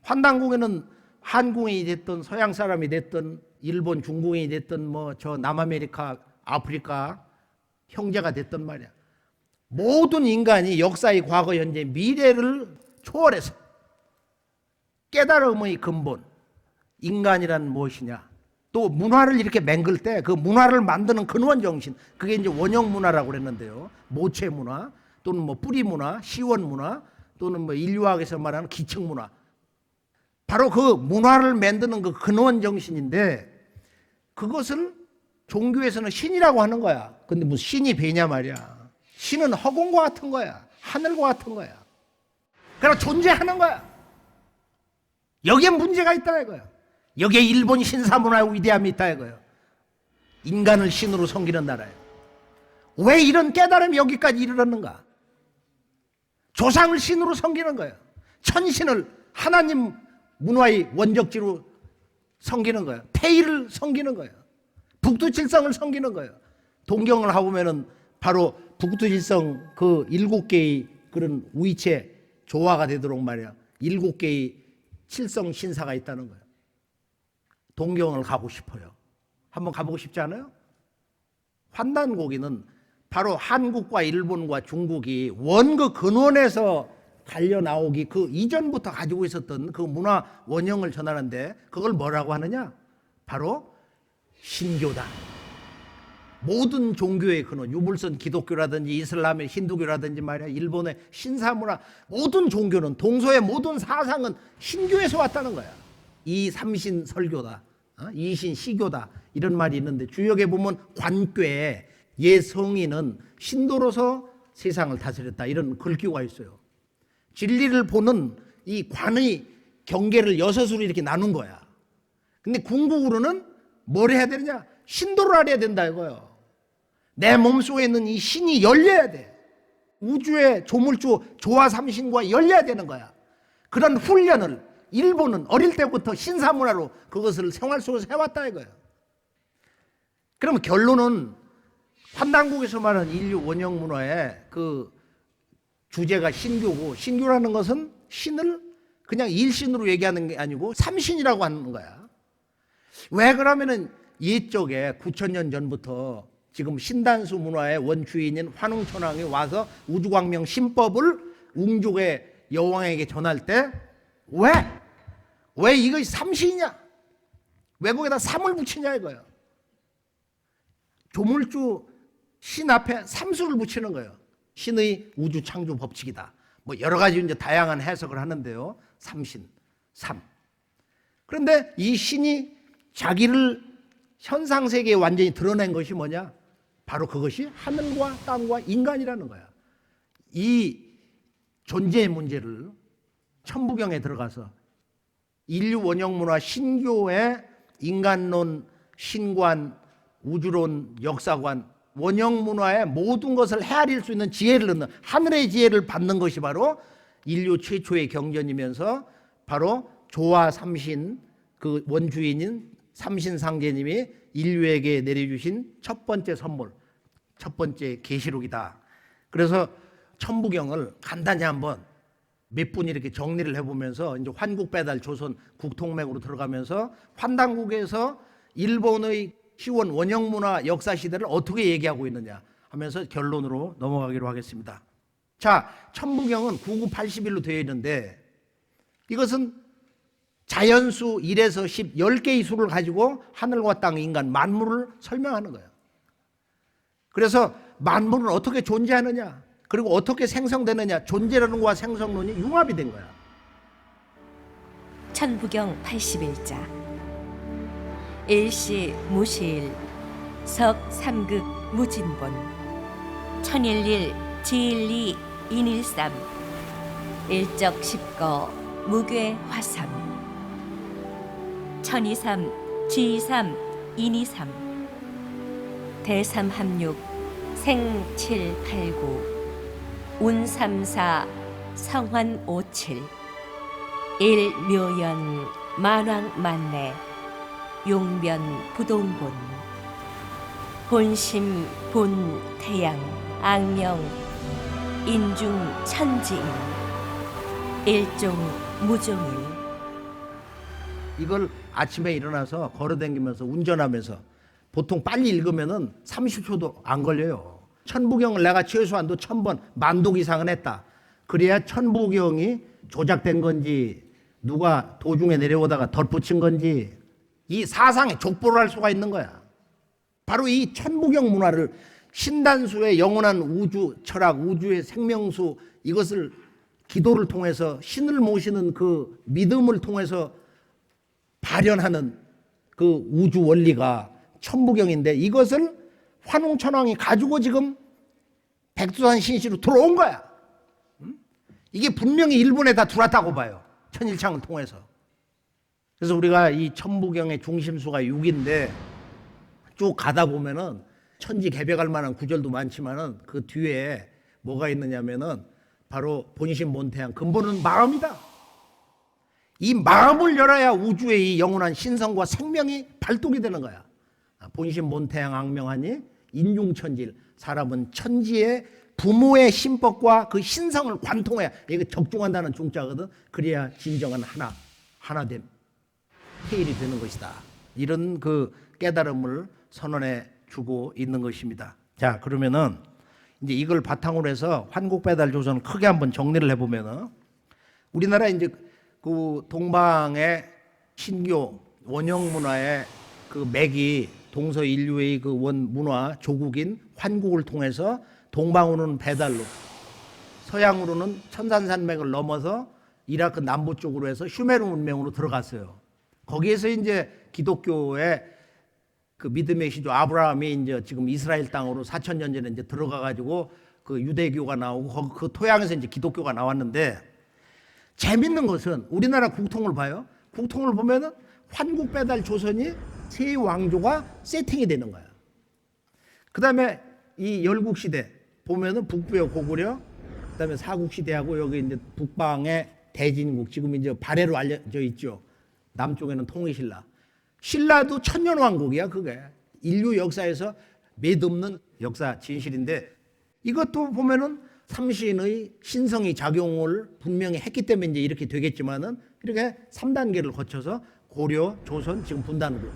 환단곡에는 한국인이 됐든 서양 사람이 됐든 일본 중국인이 됐든 뭐 저 남아메리카 아프리카 형제가 됐든 말이야. 모든 인간이 역사의 과거 현재 미래를 초월해서 깨달음의 근본 인간이란 무엇이냐 또 문화를 이렇게 맹글 때 그 문화를 만드는 근원 정신 그게 이제 원형 문화라고 그랬는데요. 모체 문화 또는 뭐 뿌리 문화 시원 문화 또는 뭐 인류학에서 말하는 기층 문화 바로 그 문화를 만드는 그 근원 정신인데 그것을 종교에서는 신이라고 하는 거야. 근데 무슨 신이 배냐 말이야. 신은 허공과 같은 거야. 하늘과 같은 거야. 그러나 존재하는 거야. 여기에 문제가 있다 이거야. 여기에 일본 신사문화의 위대함이 있다 이거야. 인간을 신으로 섬기는 나라예요. 왜 이런 깨달음이 여기까지 이르렀는가? 조상을 신으로 섬기는 거예요. 천신을 하나님 문화의 원적지로 섬기는 거예요. 태일을 섬기는 거예요. 북두칠성을 섬기는 거예요. 동경을 하보면은 바로 북두칠성 그 7개의 그런 위체 조화가 되도록 말이야. 7개의 칠성 신사가 있다는 거예요. 동경을 가고 싶어요. 한번 가보고 싶지 않아요? 환단고기는 바로 한국과 일본과 중국이 원그 근원에서 갈려 나오기 그 이전부터 가지고 있었던 그 문화 원형을 전하는데 그걸 뭐라고 하느냐? 바로 신교다. 모든 종교의 근원, 유물선 기독교라든지 이슬람의 힌두교라든지 말이야, 일본의 신사문화, 모든 종교는 동서의 모든 사상은 신교에서 왔다는 거야. 이삼신 설교다, 이신 시교다 이런 말이 있는데 주역에 보면 관괴 예성인은 신도로서 세상을 다스렸다 이런 글귀가 있어요. 진리를 보는 이 관의 경계를 6으로 이렇게 나눈 거야. 근데 궁극으로는 뭘 해야 되느냐? 신도를 알아야 된다 이거예요. 내 몸속에 있는 이 신이 열려야 돼. 우주의 조물주 조화 삼신과 열려야 되는 거야. 그런 훈련을 일본은 어릴 때부터 신사문화로 그것을 생활 속에서 해왔다 이거예요. 그러면 결론은 환단국에서 말하는 인류 원형 문화의 그 주제가 신교고, 신교라는 것은 신을 그냥 일신으로 얘기하는 게 아니고 삼신이라고 하는 거야. 왜 그러면은 옛적에 9,000년 전부터 지금 신단수 문화의 원주인인 환웅천왕이 와서 우주광명 신법을 웅족의 여왕에게 전할 때 왜 이것이 삼신이냐? 왜 거기다 삼을 붙이냐 이거예요. 조물주 신 앞에 삼수를 붙이는 거예요. 신의 우주 창조 법칙이다. 뭐 여러 가지 이제 다양한 해석을 하는데요. 삼신, 삼. 그런데 이 신이 자기를 현상 세계에 완전히 드러낸 것이 뭐냐? 바로 그것이 하늘과 땅과 인간이라는 거야. 이 존재의 문제를 천부경에 들어가서 인류 원형 문화 신교의 인간론, 신관, 우주론, 역사관, 원형 문화의 모든 것을 헤아릴 수 있는 지혜를 넣는 하늘의 지혜를 받는 것이 바로 인류 최초의 경전이면서 바로 조화 삼신 그 원주인인 삼신상제님이 인류에게 내려주신 첫 번째 선물, 첫 번째 계시록이다. 그래서 천부경을 간단히 한번 몇 분 이렇게 정리를 해보면서 이제 환국배달 조선 국통맥으로 들어가면서 환단국에서 일본의 시원 원형문화 역사 시대를 어떻게 얘기하고 있느냐 하면서 결론으로 넘어가기로 하겠습니다. 자, 천부경은 9981로 되어 있는데 이것은 자연수 1에서 10, 10개의 수를 가지고 하늘과 땅, 인간, 만물을 설명하는 거예요. 그래서 만물은 어떻게 존재하느냐, 그리고 어떻게 생성되느냐, 존재론과 생성론이 융합이 된 거야. 천부경 81자 일시 무시일 석 삼극 무진본 천일일 지일리 인일삼 일적 십거 무괴 화삼 천이삼 지이삼 인이삼 대삼합육 생칠팔구 운삼사 성환 오칠 일묘연 만왕만내 용변 부동본 본심 본태양 악명 인중 천지인 일종 무종일. 이걸 아침에 일어나서 걸어다니면서 운전하면서 보통 빨리 읽으면은 30초도 안 걸려요. 천부경을 내가 최소한도 1000번, 만독 이상은 했다. 그래야 천부경이 조작된 건지 누가 도중에 내려오다가 덧붙인 건지 이 사상에 족보를 할 수가 있는 거야. 바로 이 천부경 문화를 신단수의 영원한 우주 철학, 우주의 생명수, 이것을 기도를 통해서 신을 모시는 그 믿음을 통해서 발현하는 그 우주 원리가 천부경인데 이것을 환웅천왕이 가지고 지금 백두산 신시로 들어온 거야. 이게 분명히 일본에 다 들어왔다고 봐요. 천일창을 통해서. 그래서 우리가 이 천부경의 중심수가 6인데 쭉 가다 보면은 천지개벽할 만한 구절도 많지만은 그 뒤에 뭐가 있느냐면은 바로 본심 본태양, 근본은 마음이다. 이 마음을 열어야 우주의 이 영원한 신성과 생명이 발동이 되는 거야. 본심 본태양 악명하니 인중천질, 사람은 천지의 부모의 신법과 그 신성을 관통해야, 이게 적중한다는 중자거든. 그래야 진정한 하나됨, 태일이 되는 것이다. 이런 그 깨달음을 선언해 주고 있는 것입니다. 자, 그러면은 이제 이걸 바탕으로 해서 환국배달 조선을 크게 한번 정리를 해보면은 우리나라 이제 그 동방의 신교 원형 문화의 그 맥이 동서인류의 그 원 문화 조국인 환국을 통해서 동방으로는 배달로, 서양으로는 천산산맥을 넘어서 이라크 남부 쪽으로 해서 슈메르 문명으로 들어갔어요. 거기에서 이제 기독교의 그 믿음의 시조 아브라함이 이제 지금 이스라엘 땅으로 4000년 전에 이제 들어가 가지고 그 유대교가 나오고 그 토양에서 이제 기독교가 나왔는데, 재밌는 것은 우리나라 국통을 봐요. 국통을 보면은 환국배달 조선이 세 왕조가 세팅이 되는 거야. 그 다음에 이 열국시대 보면은 북부의 고구려, 그다음에 사국시대하고 여기 이제 북방의 대진국, 지금 이제 발해로 알려져 있죠. 남쪽에는 통일신라. 신라도 천년왕국이야, 그게. 인류 역사에서 매듭는 역사 진실인데, 이것도 보면은 삼신의 신성이 작용을 분명히 했기 때문에 이제 이렇게 되겠지만은, 이렇게 3단계를 거쳐서 고려, 조선, 지금 분단으로.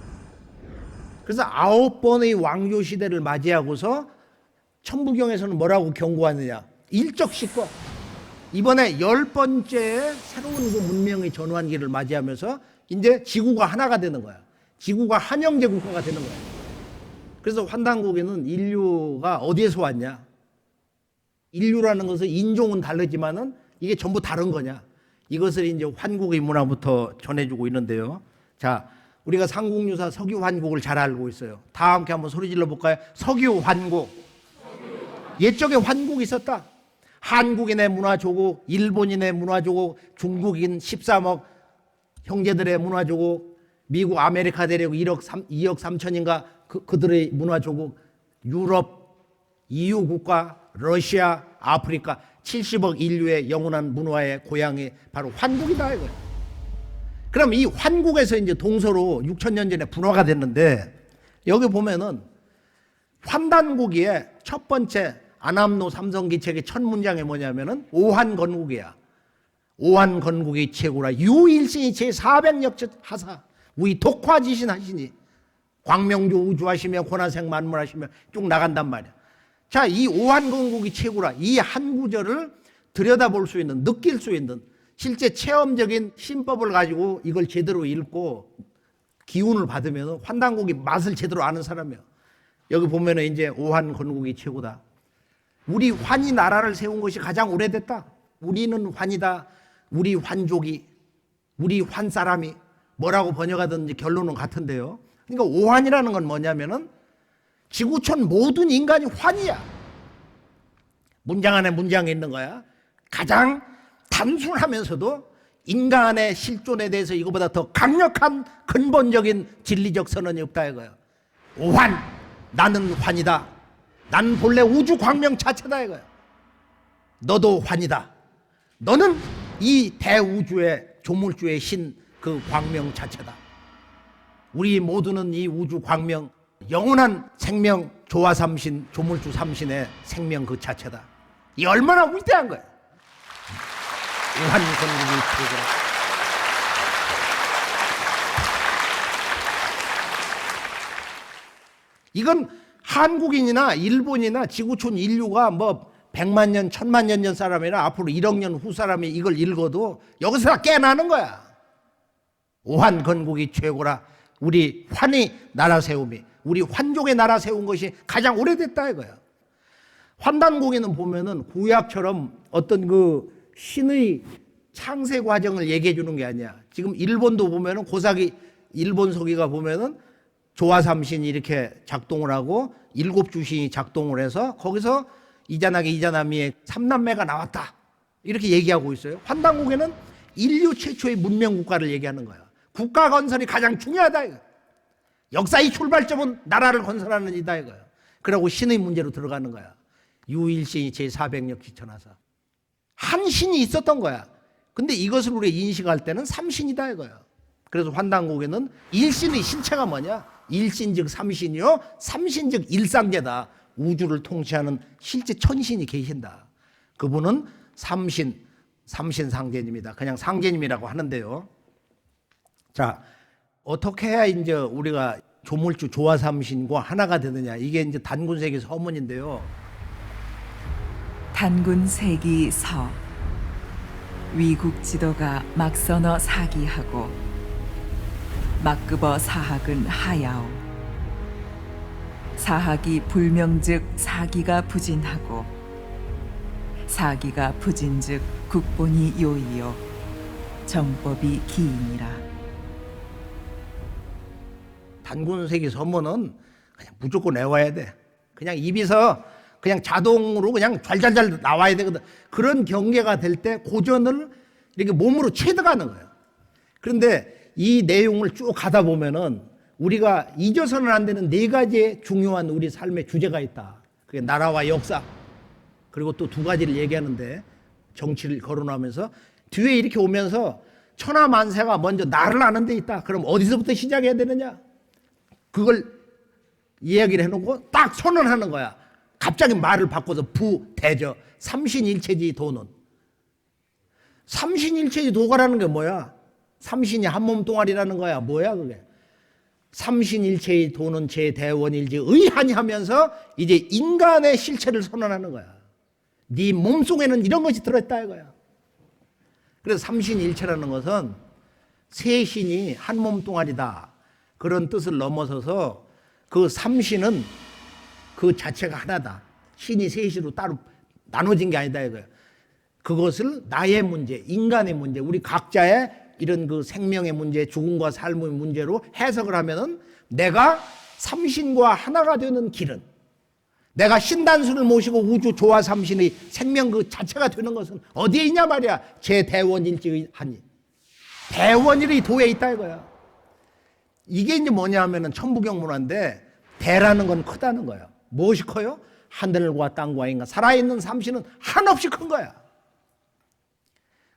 그래서 9번의 왕조 시대를 맞이하고서 천부경에서는 뭐라고 경고하느냐? 일적시권. 이번에 10번째 새로운 그 문명의 전환기를 맞이하면서 이제 지구가 하나가 되는 거야. 지구가 한영제 국가가 되는 거야. 그래서 환단국에는 인류가 어디에서 왔냐? 인류라는 것은 인종은 다르지만은 이게 전부 다른 거냐? 이것을 이제 환국의 문화부터 전해주고 있는데요. 자, 우리가 삼국유사 석유환국을 잘 알고 있어요. 다 함께 한번 소리 질러 볼까요? 석유환국. 옛적에 환국이 있었다. 한국인의 문화조국, 일본인의 문화조국, 중국인 13억 형제들의 문화조국, 미국 아메리카 대륙 2억 3천인가 그들의 문화조국, 유럽, EU 국가, 러시아, 아프리카 70억 인류의 영원한 문화의 고향이 바로 환국이다 이거예요. 그럼 이 환국에서 이제 동서로 6천년 전에 분화가 됐는데, 여기 보면은 환단국의 첫 번째 안암노 삼성기책의 첫 문장이 뭐냐면은 오한건국이야. 오한건국의 최고라 유일신이 제400역적 하사 우리 독화지신 하시니 광명주 우주하시며 권하생 만물하시며 쭉 나간단 말이야. 자, 이 오한건국이 최고라, 이 한 구절을 들여다볼 수 있는, 느낄 수 있는 실제 체험적인 신법을 가지고 이걸 제대로 읽고 기운을 받으면 환단국이 맛을 제대로 아는 사람이야. 여기 보면은 이제 오한건국이 최고다. 우리 환이 나라를 세운 것이 가장 오래됐다. 우리는 환이다. 우리 환족이, 우리 환 사람이 뭐라고 번역하든지 결론은 같은데요. 그러니까 오환이라는 건 뭐냐면은 지구촌 모든 인간이 환이야. 문장 안에 문장이 있는 거야. 가장 단순하면서도 인간의 실존에 대해서 이거보다 더 강력한 근본적인 진리적 선언이 없다 이거야. 오환, 나는 환이다. 난 본래 우주 광명 자체다 이거야. 너도 환이다. 너는 이 대우주의 조물주의 신 그 광명 자체다. 우리 모두는 이 우주 광명, 영원한 생명 조화삼신 조물주 삼신의 생명 그 자체다. 이 얼마나 위대한 거야. 오한건국이 최고다. 이건 한국인이나 일본이나 지구촌 인류가 뭐 100만 년, 1000만 년 전 사람이나 앞으로 1억 년 후 사람이 이걸 읽어도 여기서 다 깨나는 거야. 오한건국이 최고라. 우리 환이 나라 세움이, 우리 환족의 나라 세운 것이 가장 오래됐다 이거야. 환단국에는 보면은 구약처럼 어떤 그 신의 창세 과정을 얘기해 주는 게 아니야. 지금 일본도 보면은 고사기 일본 서기가 보면은 조화삼신이 이렇게 작동을 하고 7주신이 작동을 해서 거기서 이자나기 이자나미의 3남매가 나왔다 이렇게 얘기하고 있어요. 환단국에는 인류 최초의 문명 국가를 얘기하는 거야. 국가 건설이 가장 중요하다 이거. 역사의 출발점은 나라를 건설하는 이다 이거야. 그러고 신의 문제로 들어가는 거야. 유일신이 제400역 지천하사. 한 신이 있었던 거야. 근데 이것을 우리가 인식할 때는 삼신이다 이거야. 그래서 환단국에는 일신의 신체가 뭐냐? 일신 즉 삼신이요, 삼신 즉 일상제다. 우주를 통치하는 실제 천신이 계신다. 그분은 삼신상제님이다. 그냥 상제님이라고 하는데요. 자, 어떻게 해야 이제 우리가 조물주 조화삼신과 하나가 되느냐? 이게 이제 단군세기 서문인데요. 단군세기 서. 위국 지도가 막선어 사기하고 막급어 사학은 하야오. 사학이 불명즉 사기가 부진하고 사기가 부진즉 국본이 요이요 정법이 기이니라. 단군세기 서문은 그냥 무조건 외워야 돼. 그냥 입에서 그냥 자동으로 그냥 잘잘잘 나와야 되거든. 그런 경계가 될 때 고전을 이렇게 몸으로 체득하는 거예요. 그런데 이 내용을 쭉 가다 보면은 우리가 잊어서는 안 되는 4가지의 중요한 우리 삶의 주제가 있다. 그게 나라와 역사. 그리고 또 두 가지를 얘기하는데 정치를 거론하면서 뒤에 이렇게 오면서 천하 만세가 먼저 나를 아는 데 있다. 그럼 어디서부터 시작해야 되느냐? 그걸 이야기를 해놓고 딱 선언하는 거야. 갑자기 말을 바꿔서 부대저 삼신일체지 도는. 삼신일체지 도가라는 게 뭐야? 삼신이 한 몸 동아리라는 거야. 뭐야 그게? 삼신일체의 도는 제대원일지 의하니 하면서 이제 인간의 실체를 선언하는 거야. 네 몸속에는 이런 것이 들어있다 이거야. 그래서 삼신일체라는 것은 세 신이 한 몸 동아리다. 그런 뜻을 넘어서서 그 삼신은 그 자체가 하나다. 신이 셋으로 따로 나눠진 게 아니다 이거야. 그것을 나의 문제, 인간의 문제, 우리 각자의 이런 그 생명의 문제, 죽음과 삶의 문제로 해석을 하면은 내가 삼신과 하나가 되는 길은, 내가 신단수를 모시고 우주 조화 삼신의 생명 그 자체가 되는 것은 어디에 있냐 말이야. 제 대원일지 하니. 대원일의 도에 있다 이거야. 이게 이제 뭐냐 하면은 천부경 문화인데 대라는 건 크다는 거야. 무엇이 커요? 하늘과 땅과 인간. 살아있는 삼신은 한없이 큰 거야.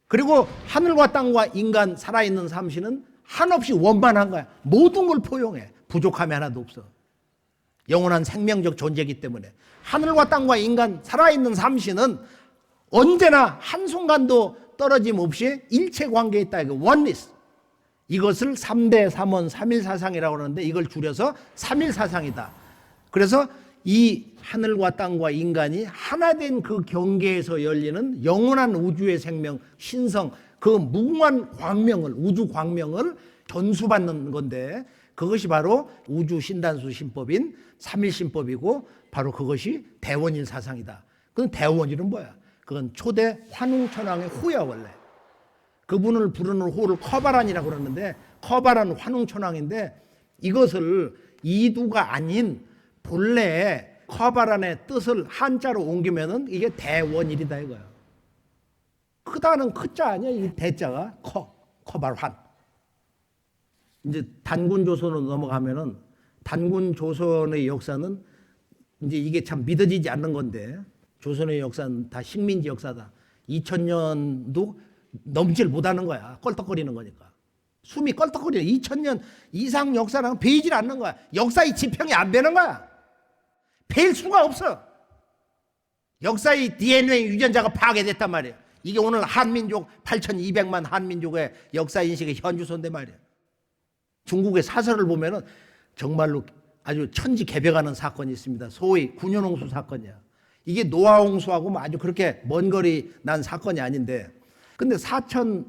그리고 하늘과 땅과 인간 살아있는 삼신은 한없이 원만한 거야. 모든 걸 포용해. 부족함이 하나도 없어. 영원한 생명적 존재이기 때문에 하늘과 땅과 인간 살아있는 삼신은 언제나 한순간도 떨어짐 없이 일체관계에 있다. 이거 원리스. 이것을 3대 3원 3일사상이라고 하는데 이걸 줄여서 3일사상이다. 그래서 이 하늘과 땅과 인간이 하나 된 그 경계에서 열리는 영원한 우주의 생명, 신성, 그 무궁한 광명을, 우주 광명을 전수받는 건데 그것이 바로 우주 신단수 신법인 3일신법이고 바로 그것이 대원일 사상이다. 그건 대원일은 뭐야? 그건 초대 환웅천왕의 호야 원래. 그분을 부르는 호를 커바란이라고 그러는데 커바란 환웅천왕인데 이것을 이두가 아닌 본래의 커바란의 뜻을 한자로 옮기면은 이게 대원일이다 이거야. 크다는 크자 아니야? 이 대자가 커바란. 이제 단군 조선으로 넘어가면은 단군 조선의 역사는 이제 이게 참 믿어지지 않는 건데 조선의 역사는 다 식민지 역사다. 2000년도 넘질 못하는 거야. 껄떡거리는 거니까. 숨이 껄떡거려. 2000년 이상 역사랑 배이질 않는 거야. 역사의 지평이 안 되는 거야. 배일 수가 없어. 역사의 DNA 유전자가 파괴됐단 말이야. 이게 오늘 한민족 8200만 한민족의 역사인식의 현주소인데 말이야. 중국의 사설을 보면은 정말로 아주 천지개벽하는 사건이 있습니다. 소위 군현홍수 사건이야. 이게 노아홍수하고 뭐 아주 그렇게 먼 거리 난 사건이 아닌데 근데 4300여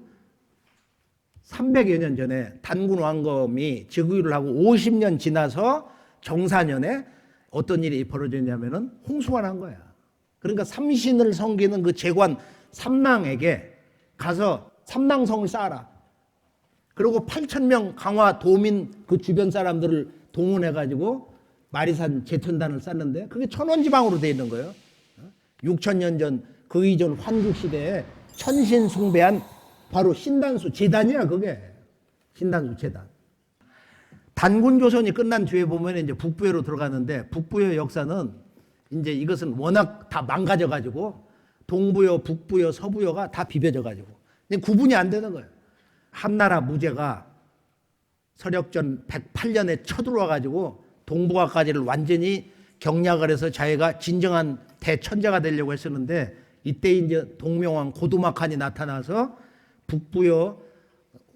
년 전에 단군 왕검이 즉위를 하고 50년 지나서 정사년에 어떤 일이 벌어졌냐면은 홍수가 난 거야. 그러니까 삼신을 섬기는 그 제관 삼랑에게 가서 삼랑성을 쌓아라. 그리고 8,000명 강화 도민 그 주변 사람들을 동원해가지고 마리산 제천단을 쌓는데 그게 천원지방으로 돼 있는 거예요. 6,000년 전 그 이전 환국 시대에 천신 숭배한 바로 신단수 재단이야 그게. 신단수 재단. 단군 조선이 끝난 뒤에 보면 이제 북부여로 들어가는데 북부여 역사는 이제 이것은 워낙 다 망가져 가지고 동부여, 북부여, 서부여가 다 비벼져 가지고 구분이 안 되는 거예요. 한나라 무제가 서력전 108년에 쳐들어와 가지고 동북아까지를 완전히 경략을 해서 자기가 진정한 대천자가 되려고 했었는데 이때 이제 동명왕 고두막한이 나타나서 북부여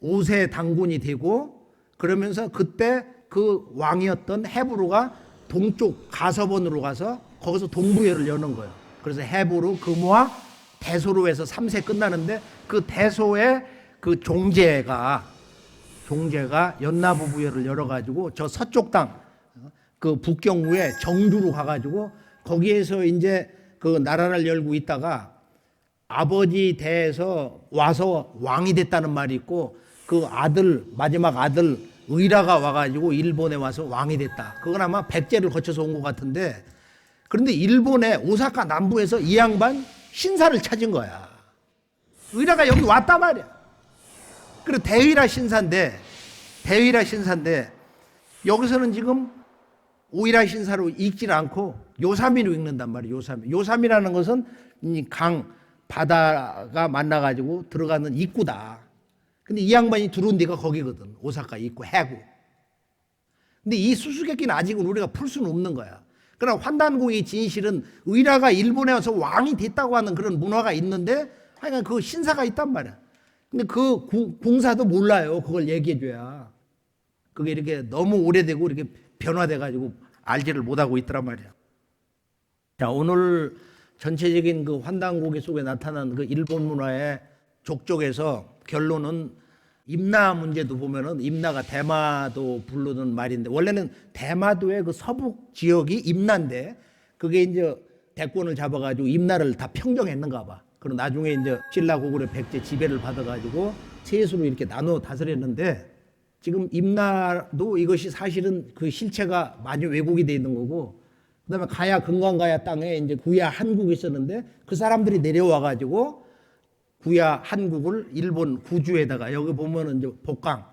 5세 당군이 되고 그러면서 그때 그 왕이었던 헤브루가 동쪽 가서번으로 가서 거기서 동부여를 여는 거예요. 그래서 헤브루, 금화, 대소로 해서 3세 끝나는데 그 대소의 그 종제가 연나부부여를 열어가지고 저 서쪽 땅 그 북경우에 정주로 가가지고 거기에서 이제 그 나라를 열고 있다가 아버지 대에서 와서 왕이 됐다는 말이 있고 그 아들 마지막 아들 의라가 와가지고 일본에 와서 왕이 됐다. 그건 아마 백제를 거쳐서 온 것 같은데 그런데 일본의 오사카 남부에서 이 양반 신사를 찾은 거야. 의라가 여기 왔단 말이야. 그리고 대의라 신사인데 여기서는 지금 오이라 신사로 읽질 않고 요사미로 읽는단 말이에요. 요사미. 요사미라는 것은 이 강, 바다가 만나가지고 들어가는 입구다. 근데 이 양반이 들어온 데가 거기거든. 오사카 입구, 해구. 근데 이 수수께끼는 아직은 우리가 풀 수는 없는 거야. 그러나 환단국의 진실은 의라가 일본에 와서 왕이 됐다고 하는 그런 문화가 있는데 하여간 그 신사가 있단 말이야. 근데 그 궁사도 몰라요. 그걸 얘기해줘야. 그게 이렇게 너무 오래되고 이렇게 변화돼가지고 알지를 못하고 있더란 말이야. 자, 오늘 전체적인 그 환단고개 속에 나타난 그 일본 문화의 족적에서 결론은 임나 문제도 보면은 임나가 대마도 부르는 말인데 원래는 대마도의 그 서북 지역이 임나인데 그게 이제 대권을 잡아가지고 임나를 다 평정했는가 봐. 그리고 나중에 이제 신라 고구려 백제 지배를 받아가지고 세수로 이렇게 나눠 다스렸는데 지금 임나도 이것이 사실은 그 실체가 많이 왜곡이 돼 있는 거고 그다음에 가야 금강가야 땅에 이제 구야 한국이 있었는데 그 사람들이 내려와가지고 구야 한국을 일본 구주에다가 여기 보면은 이제 복강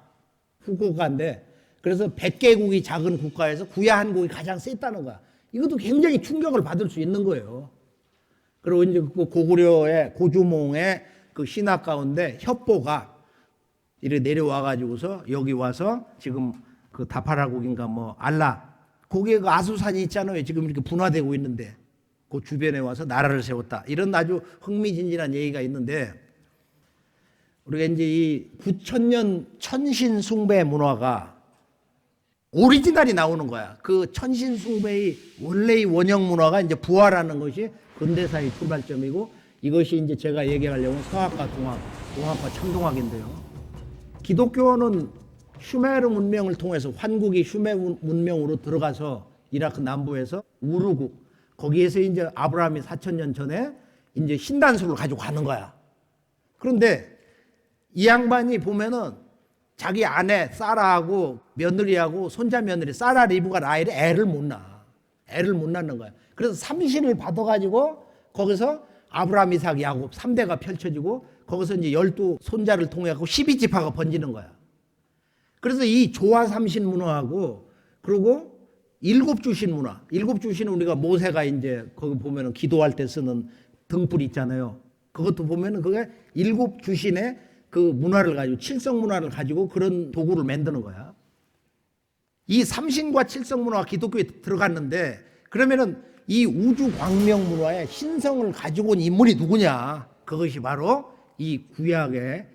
후쿠오카인데 그래서 100개국이 작은 국가에서 구야 한국이 가장 셌다는 거야. 이것도 굉장히 충격을 받을 수 있는 거예요. 그리고 이제 그 고구려의 고주몽의 그 신화 가운데 협보가 이렇게 내려와 가지고서 여기 와서 지금 그 다파라국인가 뭐 알라 거기에 그 아수산이 있잖아요. 지금 이렇게 분화되고 있는데 그 주변에 와서 나라를 세웠다. 이런 아주 흥미진진한 얘기가 있는데 우리가 이제 이 9,000년 천신 숭배 문화가 오리지널이 나오는 거야. 그 천신 숭배의 원래의 원형 문화가 이제 부활하는 것이 근대사의 출발점이고 이것이 이제 제가 얘기하려면 성악과 동학과 참동학인데요. 기독교는 슈메르 문명을 통해서 환국이 슈메르 문명으로 들어가서 이라크 남부에서 우르국 거기에서 이제 아브라함이 4,000년 전에 이제 신단수를 가지고 가는 거야. 그런데 이 양반이 보면은 자기 아내 사라하고 며느리하고 손자 며느리 사라 리브가 라헬이 애를 못 낳는 거야. 그래서 삼신을 받아가지고 거기서 아브라함, 이삭, 야곱 3대가 펼쳐지고 거기서 이제 12 손자를 통해 갖고 12지파가 번지는 거야. 그래서 이 조화 삼신 문화하고 그리고 일곱 주신 문화. 일곱 주신은 우리가 모세가 이제 거기 보면은 기도할 때 쓰는 등불 있잖아요. 그것도 보면은 그게 일곱 주신의 그 문화를 가지고 칠성 문화를 가지고 그런 도구를 만드는 거야. 이 삼신과 칠성 문화가 기독교에 들어갔는데 그러면은 이 우주 광명 문화의 신성을 가지고 온 인물이 누구냐? 그것이 바로 이 구약의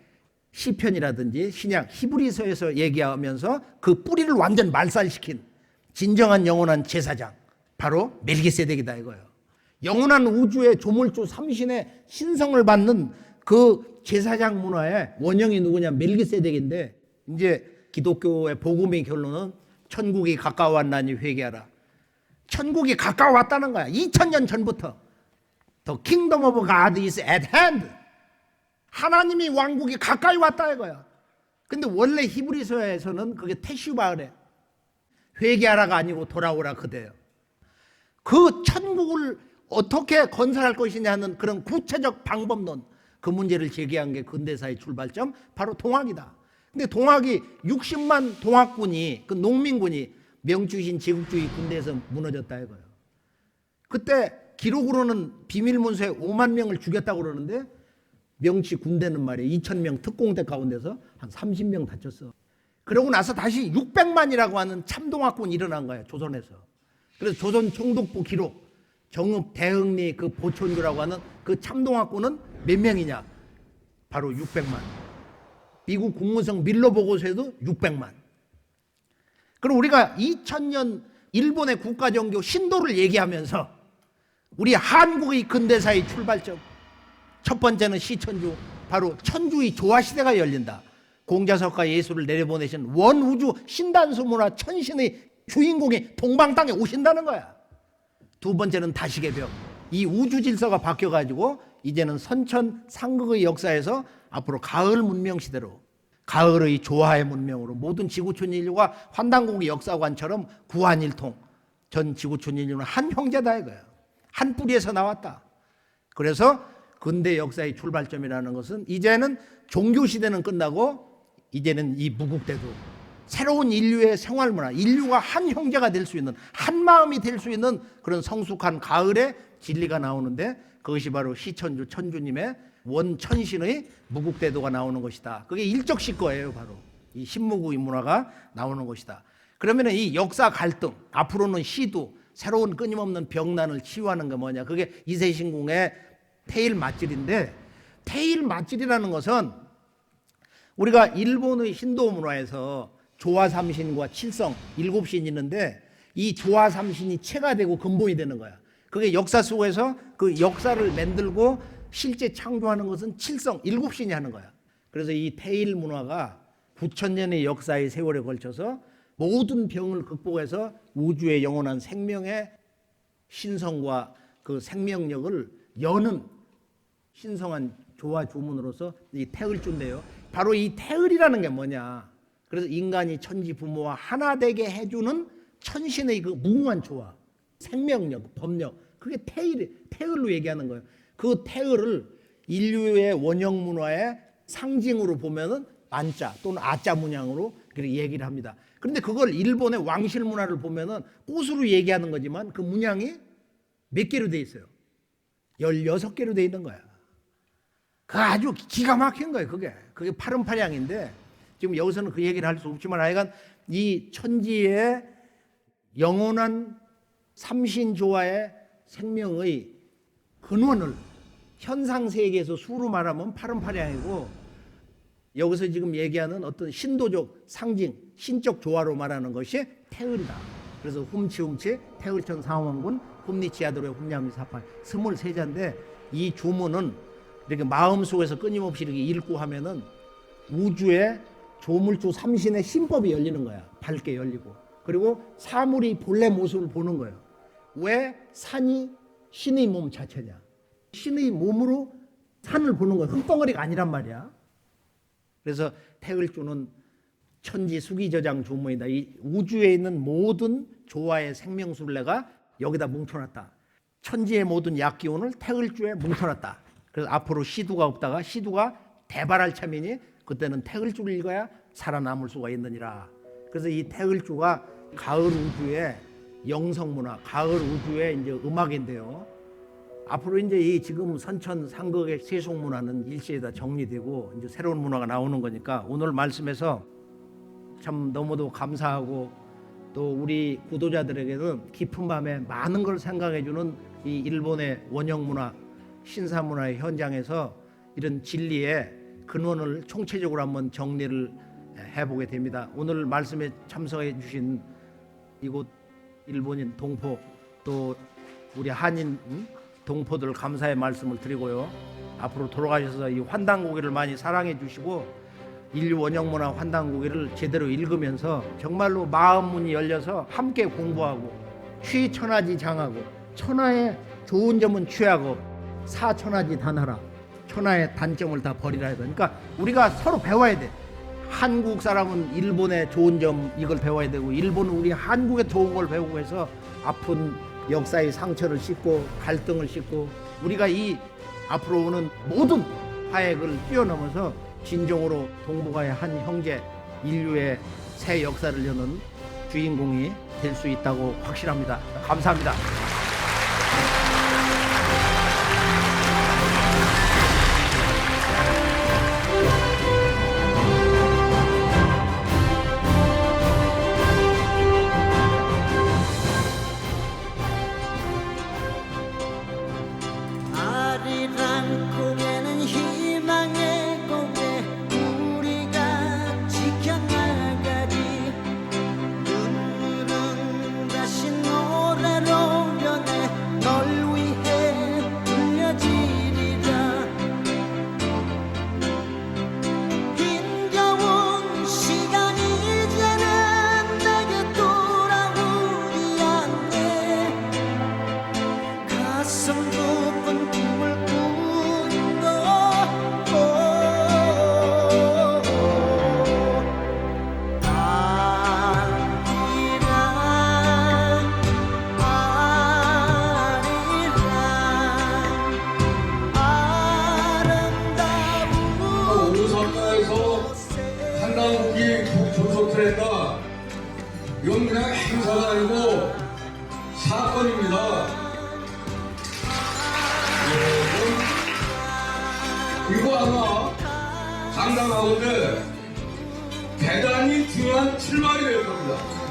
시편이라든지 신약 히브리서에서 얘기하면서 그 뿌리를 완전 말살시킨 진정한 영원한 제사장 바로 멜기세덱이다 이거예요. 영원한 우주의 조물주 삼신의 신성을 받는 그 제사장 문화의 원형이 누구냐? 멜기세덱인데 이제 기독교의 복음의 결론은 천국이 가까워왔나니 회개하라. 천국이 가까워왔다는 거야. 2000년 전부터 The kingdom of God is at hand. 하나님이 왕국이 가까이 왔다 이거야. 근데 원래 히브리서에서는 그게 테슈바 그래. 회개하라가 아니고 돌아오라 그대요. 그 천국을 어떻게 건설할 것이냐는 그런 구체적 방법론 그 문제를 제기한 게 근대사의 출발점 바로 동학이다. 근데 동학이 60만 동학군이 그 농민군이 명주신 제국주의 군대에서 무너졌다 이거예요. 그때 기록으로는 비밀문서에 5만 명을 죽였다고 그러는데 명치 군대는 말이에요. 2,000명 특공대 가운데서 한 30명 다쳤어. 그러고 나서 다시 600만이라고 하는 참동학군이 일어난 거예요. 조선에서. 그래서 조선 총독부 기록 정읍 대흥리 그 보촌교라고 하는 그 참동학군은 몇 명이냐? 바로 600만. 미국 국무성 밀러 보고서에도 600만. 그럼 우리가 2000년 일본의 국가종교 신도를 얘기하면서 우리 한국의 근대사의 출발점 첫 번째는 시천주 바로 천주의 조화시대가 열린다. 공자석과 예수를 내려보내신 원우주 신단수 문화 천신의 주인공이 동방 땅에 오신다는 거야. 두 번째는 다시개벽. 이 우주 질서가 바뀌어가지고 이제는 선천 상극의 역사에서 앞으로 가을 문명 시대로 가을의 조화의 문명으로 모든 지구촌 인류가 환단고기 역사관처럼 구한일통 전 지구촌 인류는 한 형제다 이거야. 한 뿌리에서 나왔다. 그래서 근대 역사의 출발점이라는 것은 이제는 종교 시대는 끝나고 이제는 이 무국대도 새로운 인류의 생활 문화, 인류가 한 형제가 될 수 있는, 한 마음이 될 수 있는 그런 성숙한 가을의 진리가 나오는데, 그것이 바로 시천주 천주님의 원천신의 무국대도가 나오는 것이다. 그게 일적시거예요. 바로 이 신무국의 문화가 나오는 것이다. 그러면 이 역사 갈등, 앞으로는 시도, 새로운 끊임없는 병난을 치유하는 게 뭐냐, 그게 이세신궁의 태일 맞질인데, 태일 맞질이라는 것은 우리가 일본의 힌두 문화에서 조화삼신과 칠성, 일곱 신이 있는데, 이 조화삼신이 체가 되고 근본이 되는 거야. 그게 역사 속에서 그 역사를 만들고 실제 창조하는 것은 칠성, 일곱 신이 하는 거야. 그래서 이 태일 문화가 9,000년의 역사의 세월에 걸쳐서 모든 병을 극복해서 우주의 영원한 생명의 신성과 그 생명력을 여는 신성한 조화 주문으로서 이 태을주인데요. 바로 이 태을이라는 게 뭐냐? 그래서 인간이 천지 부모와 하나 되게 해주는 천신의 그 무궁한 조화, 생명력, 법력, 그게 태을로 얘기하는 거예요. 그 태을을 인류의 원형 문화의 상징으로 보면은 만자 또는 아자 문양으로 그렇게 얘기를 합니다. 그런데 그걸 일본의 왕실 문화를 보면은 꽃으로 얘기하는 거지만 그 문양이 몇 개로 돼 있어요? 16개로 돼 있는 거야. 그 아주 기가 막힌 거예요. 그게 파름파량인데, 지금 여기서는 그 얘기를 할 수 없지만, 하여간 이 천지의 영원한 삼신조화의 생명의 근원을 현상세계에서 수로 말하면 파름파량이고, 여기서 지금 얘기하는 어떤 신도적 상징, 신적 조화로 말하는 것이 태을이다. 그래서 훔치 태을천 상원군 훔니치야도로의 훔냐미사파 23자인데, 이 조문은 이렇게 마음속에서 끊임없이 이렇게 읽고 하면은 우주의 조물주 삼신의 신법이 열리는 거야. 밝게 열리고. 그리고 사물이 본래 모습을 보는 거예요. 왜 산이 신의 몸 자체냐? 신의 몸으로 산을 보는 거예요. 흙덩어리가 아니란 말이야. 그래서 태을주는 천지 수기저장 조문이다. 이 우주에 있는 모든 조화의 생명술래가 여기다 뭉쳐놨다. 천지의 모든 약기운을 태을주에 뭉쳐놨다. 그래서 앞으로 시두가 없다가 시두가 대발할 참이니 그때는 태을주를 읽어야 살아남을 수가 있느니라. 그래서 이 태을주가 가을 우주의 영성문화, 가을 우주의 이제 음악인데요. 앞으로 이제 이 지금 선천 상극의 세속문화는 일시에다 정리되고 이제 새로운 문화가 나오는 거니까, 오늘 말씀에서 참 너무도 감사하고, 또 우리 구도자들에게는 깊은 밤에 많은 걸 생각해주는 이 일본의 원형 문화, 신사 문화의 현장에서 이런 진리의 근원을 총체적으로 한번 정리를 해보게 됩니다. 오늘 말씀에 참석해 주신 이곳 일본인 동포, 또 우리 한인 동포들 감사의 말씀을 드리고요. 앞으로 돌아가셔서 이 환단고기를 많이 사랑해 주시고, 인류 원형문화 환단고기를 제대로 읽으면서 정말로 마음 문이 열려서 함께 공부하고, 취천하지 장하고, 천하의 좋은 점은 취하고 사천하지 단하라, 천하의 단점을 다 버리라 해야 되니까 우리가 서로 배워야 돼. 한국 사람은 일본의 좋은 점 이걸 배워야 되고, 일본은 우리 한국의 좋은 걸 배우고 해서 아픈 역사의 상처를 씻고 갈등을 씻고, 우리가 이 앞으로 오는 모든 화액을 뛰어넘어서 진정으로 동북아의 한 형제, 인류의 새 역사를 여는 주인공이 될 수 있다고 확신합니다. 감사합니다. 아리랑 고개는 희망의 고개, 우리가 지켜나가리. 눈물은 다시 노래로 이건 그냥 행사가 아니고 사건입니다. 이거 아마 상당하건데 대단히 중요한 출발이 될 겁니다.